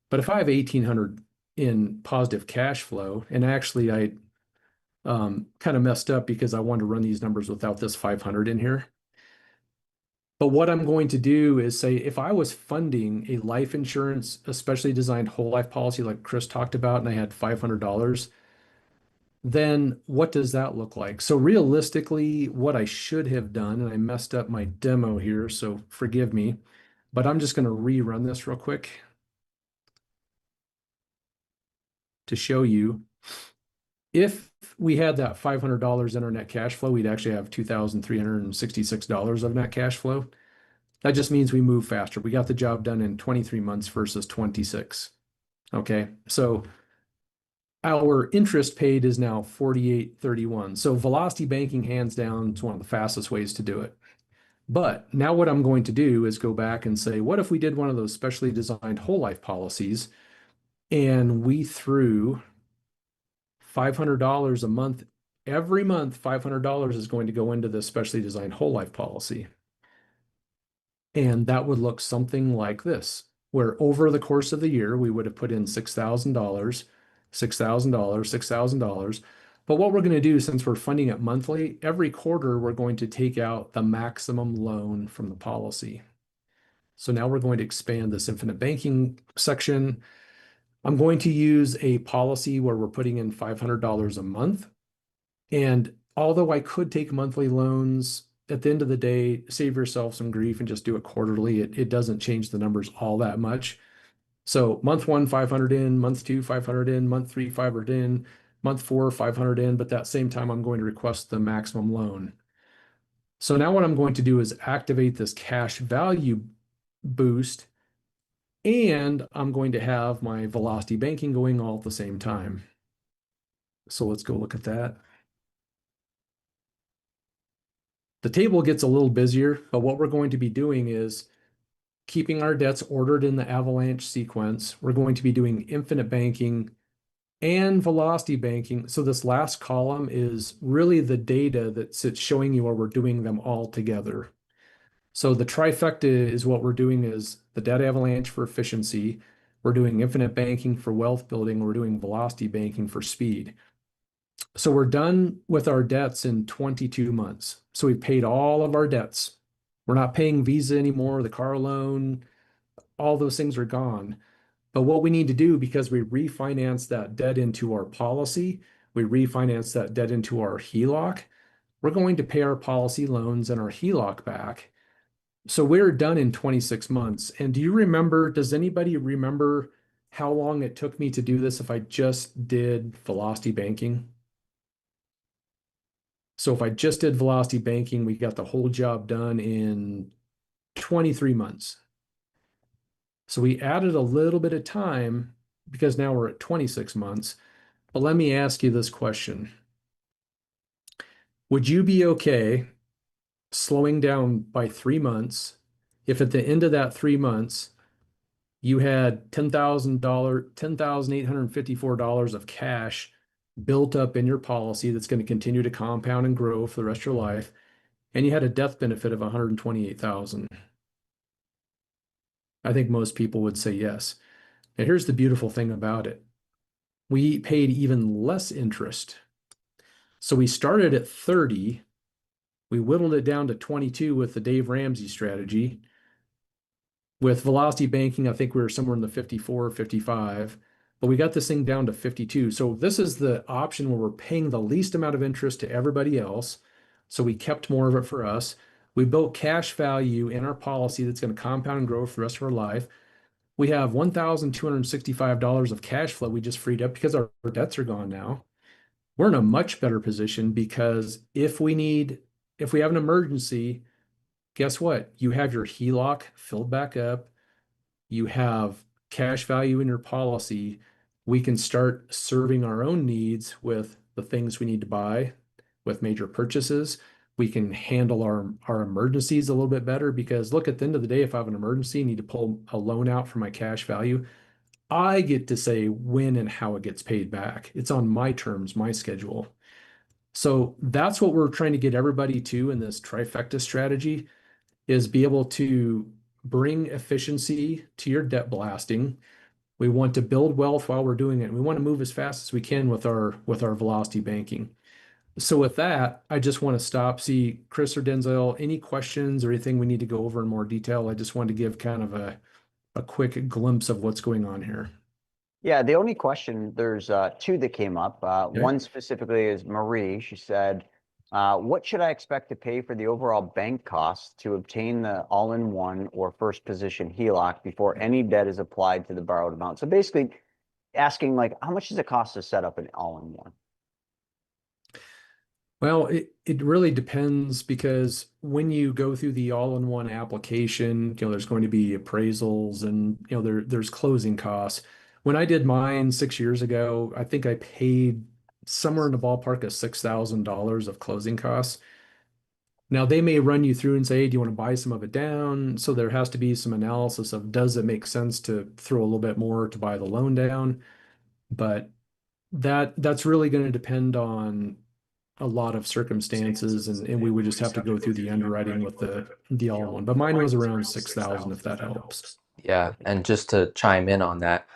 But if I have 1,800 in positive cash flow, and actually I kind of messed up because I wanted to run these numbers without this 500 in here. But what I'm going to do is say, if I was funding a life insurance, especially designed whole life policy like Chris talked about, and I had $500, then what does that look like? So realistically, what I should have done, and I messed up my demo here, so forgive me, but I'm just going to rerun this real quick to show you. if we had that $500 in our net cash flow, we'd actually have $2,366 of net cash flow. That just means we move faster. We got the job done in 23 months versus 26. Okay, so our interest paid is now 48.31. So velocity banking, hands down, is one of the fastest ways to do it. But now what I'm going to do is go back and say, what if we did one of those specially designed whole life policies and we threw $500 a month, every month, $500 is going to go into this specially designed whole life policy. And that would look something like this, where over the course of the year, we would have put in $6,000, $6,000, $6,000. But what we're going to do, since we're funding it monthly, every quarter, we're going to take out the maximum loan from the policy. So now we're going to expand this infinite banking section. I'm going to use a policy where we're putting in $500 a month. And although I could take monthly loans, at the end of the day, save yourself some grief and just do it quarterly. It doesn't change the numbers all that much. So month one, 500 in, month two, 500 in, month three, 500 in, month four, 500 in, but that same time I'm going to request the maximum loan. So now what I'm going to do is activate this cash value boost, and I'm going to have my velocity banking going all at the same time. So let's go look at that. The table gets a little busier, but what we're going to be doing is keeping our debts ordered in the avalanche sequence. We're going to be doing infinite banking and velocity banking. So this last column is really the data that's showing you where we're doing them all together. So the trifecta is what we're doing is the debt avalanche for efficiency. We're doing infinite banking for wealth building. We're doing velocity banking for speed. So we're done with our debts in 22 months. So we've paid all of our debts. We're not paying Visa anymore, the car loan, all those things are gone. But what we need to do, because we refinance that debt into our policy, we refinance that debt into our HELOC, we're going to pay our policy loans and our HELOC back. So we're done in 26 months. And do you remember, does anybody remember how long it took me to do this if I just did velocity banking? So if I just did velocity banking, we got the whole job done in 23 months. So we added a little bit of time because now we're at 26 months. But let me ask you this question. Would you be okay slowing down by 3 months if at the end of that 3 months you had $10,854 of cash built up in your policy that's going to continue to compound and grow for the rest of your life, and you had a death benefit of $128,000? I think most people would say yes. Now, here's the beautiful thing about it. We paid even less interest. So we started at 30. We whittled it down to 22 with the Dave Ramsey strategy. With velocity banking, I think we were somewhere in the 54, 55, but we got this thing down to 52. So this is the option where we're paying the least amount of interest to everybody else. So we kept more of it for us. We built cash value in our policy that's going to compound and grow for the rest of our life. We have $1,265 of cash flow we just freed up because our debts are gone now. We're in a much better position because if we have an emergency, guess what? You have your HELOC filled back up. You have cash value in your policy. We can start serving our own needs with the things we need to buy with major purchases. We can handle our emergencies a little bit better because look, at the end of the day, if I have an emergency, need to pull a loan out for my cash value, I get to say when and how it gets paid back. It's on my terms, my schedule. So that's what we're trying to get everybody to in this trifecta strategy, is be able to bring efficiency to your debt blasting. We want to build wealth while we're doing it. We want to move as fast as we can with our velocity banking. So with that, I just want to stop, see Chris or Denzel, any questions or anything we need to go over in more detail? I just wanted to give kind of a quick glimpse of what's going on here. Yeah, the only question, there's two that came up. Okay. One specifically is Marie. She said, what should I expect to pay for the overall bank costs to obtain the all-in-one or first position HELOC before any debt is applied to the borrowed amount? So basically asking, like, how much does it cost to set up an all-in-one? Well, it really depends because when you go through the all-in-one application, there's going to be appraisals and there's closing costs. When I did mine 6 years ago, I think I paid somewhere in the ballpark of $6,000 of closing costs. Now they may run you through and say, hey, do you want to buy some of it down? So there has to be some analysis of does it make sense to throw a little bit more to buy the loan down? But that's really going to depend on a lot of circumstances, and we would just have to go through the underwriting with the all-in-one. But mine was around 6,000, if that helps. Yeah, and just to chime in on that,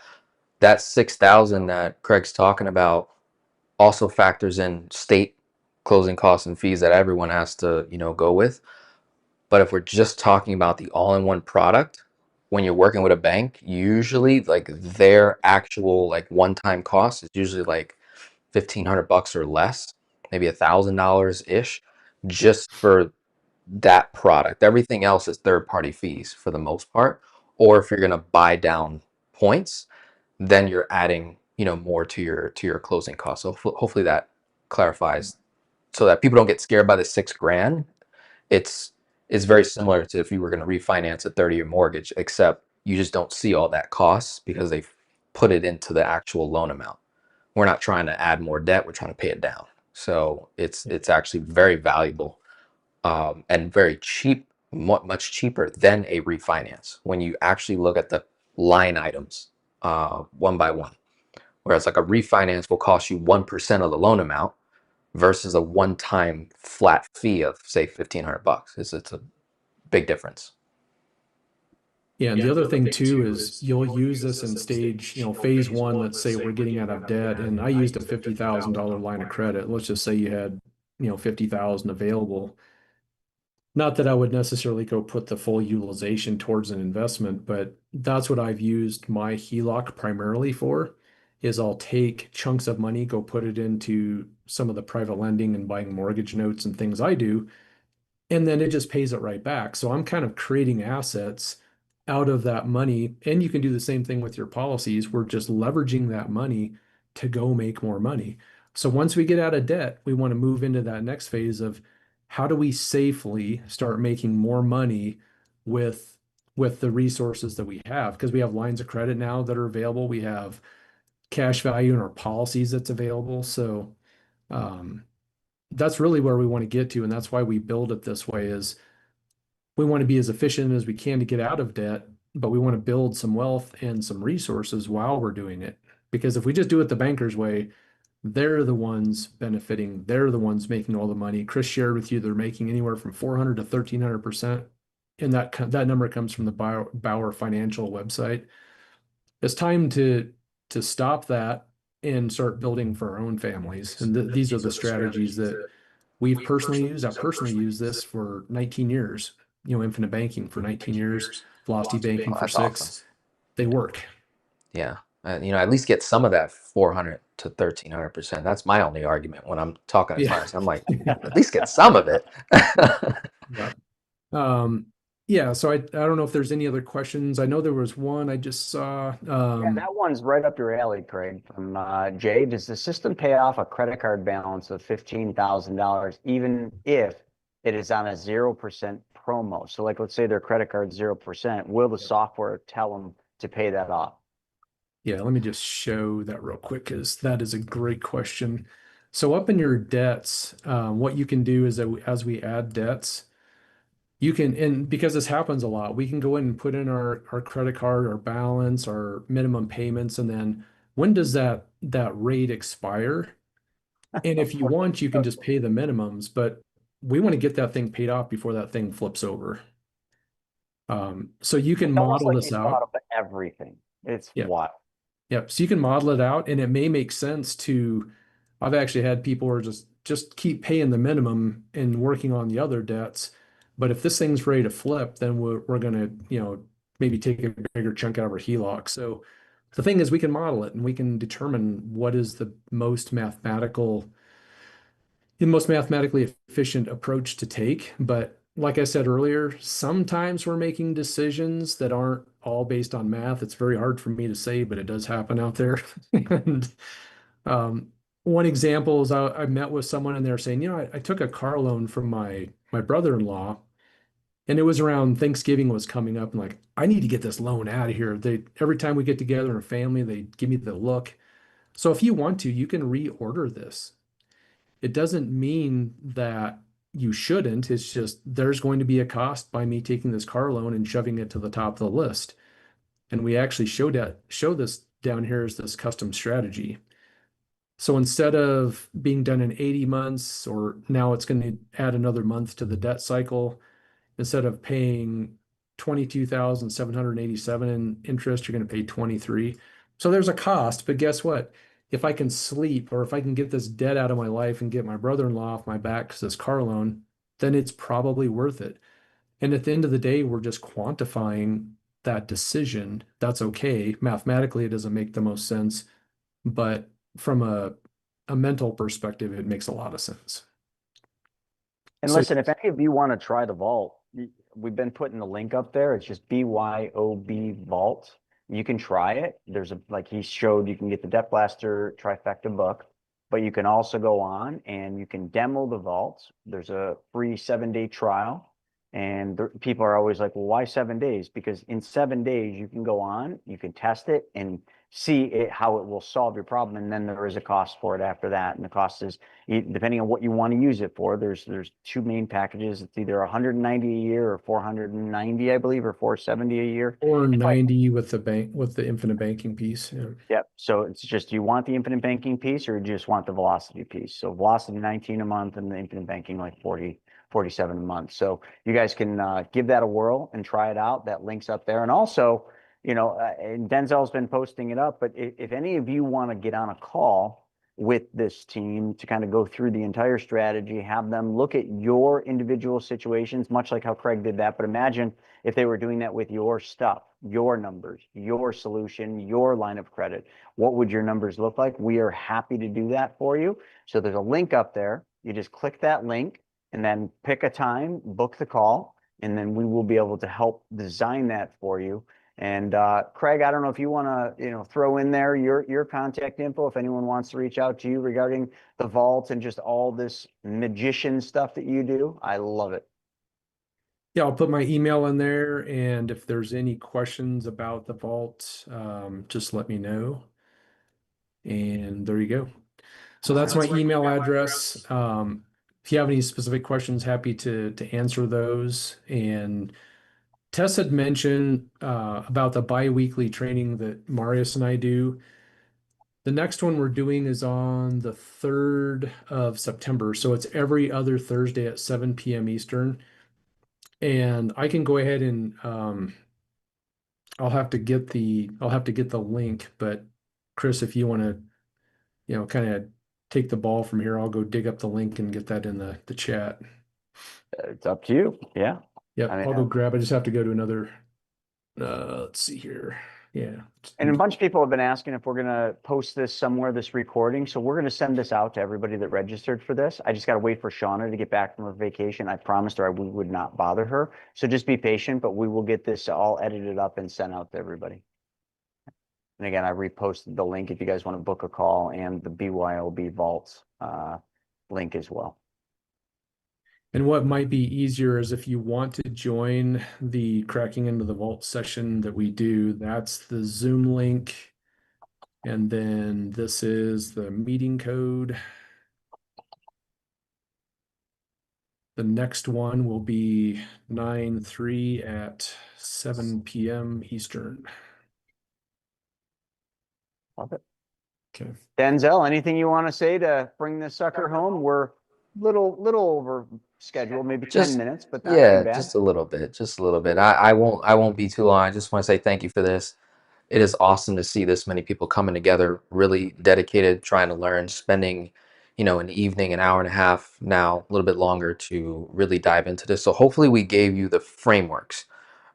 that 6,000 that Craig's talking about also factors in state closing costs and fees that everyone has to, go with. But if we're just talking about the all-in-one product, when you're working with a bank, usually like their actual like one-time cost is usually like $1,500 or less, maybe $1,000 ish, just for that product. Everything else is third-party fees for the most part. Or if you're gonna buy down points, then you're adding, more to your closing costs. So hopefully that clarifies so that people don't get scared by the 6 grand. It's it's very similar to if you were going to refinance a 30-year mortgage, except you just don't see all that costs because they've put it into the actual loan amount. We're not trying to add more debt, we're trying to pay it down. So it's actually very valuable, and very cheap, much cheaper than a refinance when you actually look at the line items, one by one. Whereas like a refinance will cost you 1% of the loan amount versus a one-time flat fee of say $1,500. It's a big difference. Yeah, and the other thing too is you'll use this in stage, phase one. Let's say we're getting out of debt, and I used a $50,000 line of credit. Let's just say you had, 50,000 available. Not that I would necessarily go put the full utilization towards an investment, but that's what I've used my HELOC primarily for, is I'll take chunks of money, go put it into some of the private lending and buying mortgage notes and things I do, and then it just pays it right back. So I'm kind of creating assets out of that money. And you can do the same thing with your policies. We're just leveraging that money to go make more money. So once we get out of debt, we want to move into that next phase of how do we safely start making more money with the resources that we have, because we have lines of credit now that are available. We have cash value in our policies that's available. So um, that's really where we want to get to, and that's why we build it this way. Is we want to be as efficient as we can to get out of debt, but we want to build some wealth and some resources while we're doing it. Because if we just do it the banker's way, they're the ones benefiting. They're the ones making all the money. Chris shared with you they're making anywhere from 400 to 1,300%, and that number comes from the Bauer Financial website. It's time to stop that and start building for our own families. And these are the strategies that we've personally used. I personally used this for 19 years, infinite banking for 19 years, velocity banking Oh, for that's awesome. 6. They work. Yeah. At least get some of that 400 to 1,300%. That's my only argument when I'm talking to Yeah. clients. I'm like, at least get some of it. Yeah. Yeah. So I don't know if there's any other questions. I know there was one I just saw. Yeah, that one's right up your alley, Craig, from Jay. Does the system pay off a credit card balance of $15,000 even if it is on a 0% promo? So like, let's say their credit card's 0%, will the software tell them to pay that off? Yeah, let me just show that real quick because that is a great question. So up in your debts, what you can do is that as we add debts, you can, and because this happens a lot, we can go in and put in our credit card, our balance, our minimum payments, and then when does that rate expire? And if you want, you can just pay the minimums, but we want to get that thing paid off before that thing flips over. So you can It's almost model like this you thought out. of everything. It's Yeah. wild. Yep. So you can model it out, and it may make sense to. I've actually had people who are just keep paying the minimum and working on the other debts. But if this thing's ready to flip, then we're gonna, maybe take a bigger chunk out of our HELOC. So the thing is we can model it and we can determine what is the most mathematically efficient approach to take. But like I said earlier, sometimes we're making decisions that aren't all based on math. It's very hard for me to say, but it does happen out there. And one example is I met with someone and they're saying, I took a car loan from my brother-in-law, and it was around Thanksgiving was coming up, and like, I need to get this loan out of here. They every time we get together in a family, they give me the look. So if you want to, you can reorder this. It doesn't mean that you shouldn't. It's just there's going to be a cost by me taking this car loan and shoving it to the top of the list. And we actually show this down here as this custom strategy. So instead of being done in 80 months, or now it's going to add another month to the debt cycle, instead of paying 22,787 in interest, you're going to pay 23. So there's a cost, but guess what? If I can sleep, or if I can get this debt out of my life and get my brother-in-law off my back because this car loan, then it's probably worth it. And at the end of the day, we're just quantifying that decision. That's okay. Mathematically, it doesn't make the most sense, but from a mental perspective, it makes a lot of sense. And So listen, if any of you want to try the vault, we've been putting the link up there. It's just BYOB Vault. You can try it. There's like he showed, you can get the Debt Blaster trifecta book, but you can also go on and you can demo the vault. There's a free 7-day trial. And people are always like, well, why 7 days? Because in 7 days, you can go on, you can test it and see how it will solve your problem. And then there is a cost for it after that. And the cost is, depending on what you want to use it for, there's two main packages. It's either 190 a year or 490, I believe, or 470 a year. or 90 with the infinite banking piece. Yeah. Yep. So it's just, you want the infinite banking piece or you just want the velocity piece? So velocity 19 a month and the infinite banking like 47 a month. So you guys can give that a whirl and try it out. That link's up there. And also, and Denzel's been posting it up, but if any of you want to get on a call with this team to kind of go through the entire strategy, have them look at your individual situations, much like how Craig did that. But imagine if they were doing that with your stuff, your numbers, your solution, your line of credit. What would your numbers look like? We are happy to do that for you. So there's a link up there. You just click that link and then pick a time, book the call, and then we will be able to help design that for you. And Craig, I don't know if you want to, throw in there your contact info if anyone wants to reach out to you regarding the vault and just all this magician stuff that you do. I love it. Yeah, I'll put my email in there, and if there's any questions about the vault, just let me know. And there you go. So that's my email address. If you have any specific questions, happy to answer those. And Tess had mentioned about the bi-weekly training that Marius and I do. The next one we're doing is on the 3rd of September. So it's every other Thursday at 7 p.m. Eastern. And I can go ahead and I'll have to get the link, but Chris, if you want to, kind of take the ball from here, I'll go dig up the link and get that in the chat. It's up to you. Yeah. Yep, I mean, I'll go grab. I just have to go to another. Let's see here. Yeah. And a bunch of people have been asking if we're going to post this somewhere, this recording. So we're going to send this out to everybody that registered for this. I just got to wait for Shauna to get back from her vacation. I promised her we would not bother her. So just be patient, but we will get this all edited up and sent out to everybody. And again, I reposted the link if you guys want to book a call, and the BYOB Vaults link as well. And what might be easier is if you want to join the Cracking into the Vault session that we do, that's the Zoom link. And then this is the meeting code. The next one will be 9/3 at 7 p.m. Eastern. Love it. Okay. Denzel, anything you want to say to bring this sucker home? We're little over schedule, maybe 10 minutes, but not too bad. Just a little bit. I won't be too long. I just want to say thank you for this. It is awesome to see this many people coming together, really dedicated, trying to learn, spending, an evening, an hour and a half, now a little bit longer to really dive into this. So hopefully we gave you the frameworks,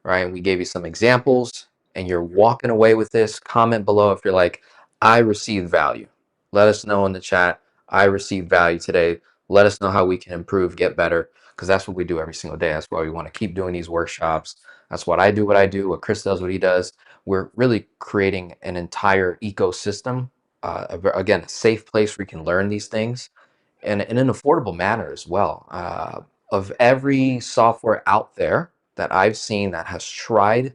right? We gave you some examples, and you're walking away with this. Comment below if you're like, I received value. Let us know in the chat. I received value today. Let us know how we can improve, get better, because that's what we do every single day. That's why we want to keep doing these workshops. That's what I do, what Chris does, what he does. We're really creating an entire ecosystem again, a safe place where you can learn these things and in an affordable manner as well. Of every software out there that I've seen that has tried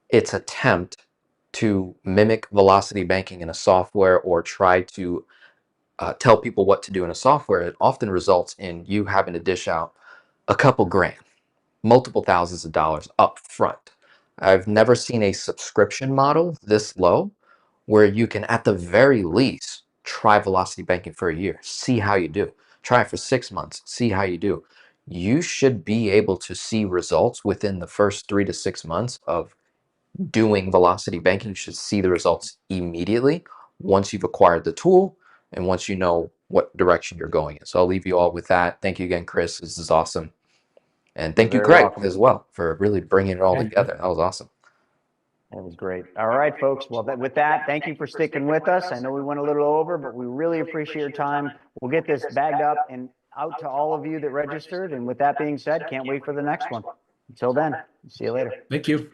its attempt to mimic velocity banking in a software or try to tell people what to do in a software, it often results in you having to dish out a couple grand, multiple thousands of dollars up front. I've never seen a subscription model this low where you can, at the very least, try velocity banking for a year, see how you do. Try it for 6 months, see how you do. You should be able to see results within the first 3 to 6 months of doing velocity banking. You should see the results immediately once you've acquired the tool and once you know what direction you're going in. So I'll leave you all with that. Thank you again, Chris. This is awesome. And You're thank you, very Greg, welcome. as well, for really bringing it all Thank you. together. That was awesome. That was great. All right, folks. Well, with that, thank you for sticking with us. I know we went a little over, but we really appreciate your time. We'll get this bagged up and out to all of you that registered. And with that being said, can't wait for the next one. Until then, see you later. Thank you.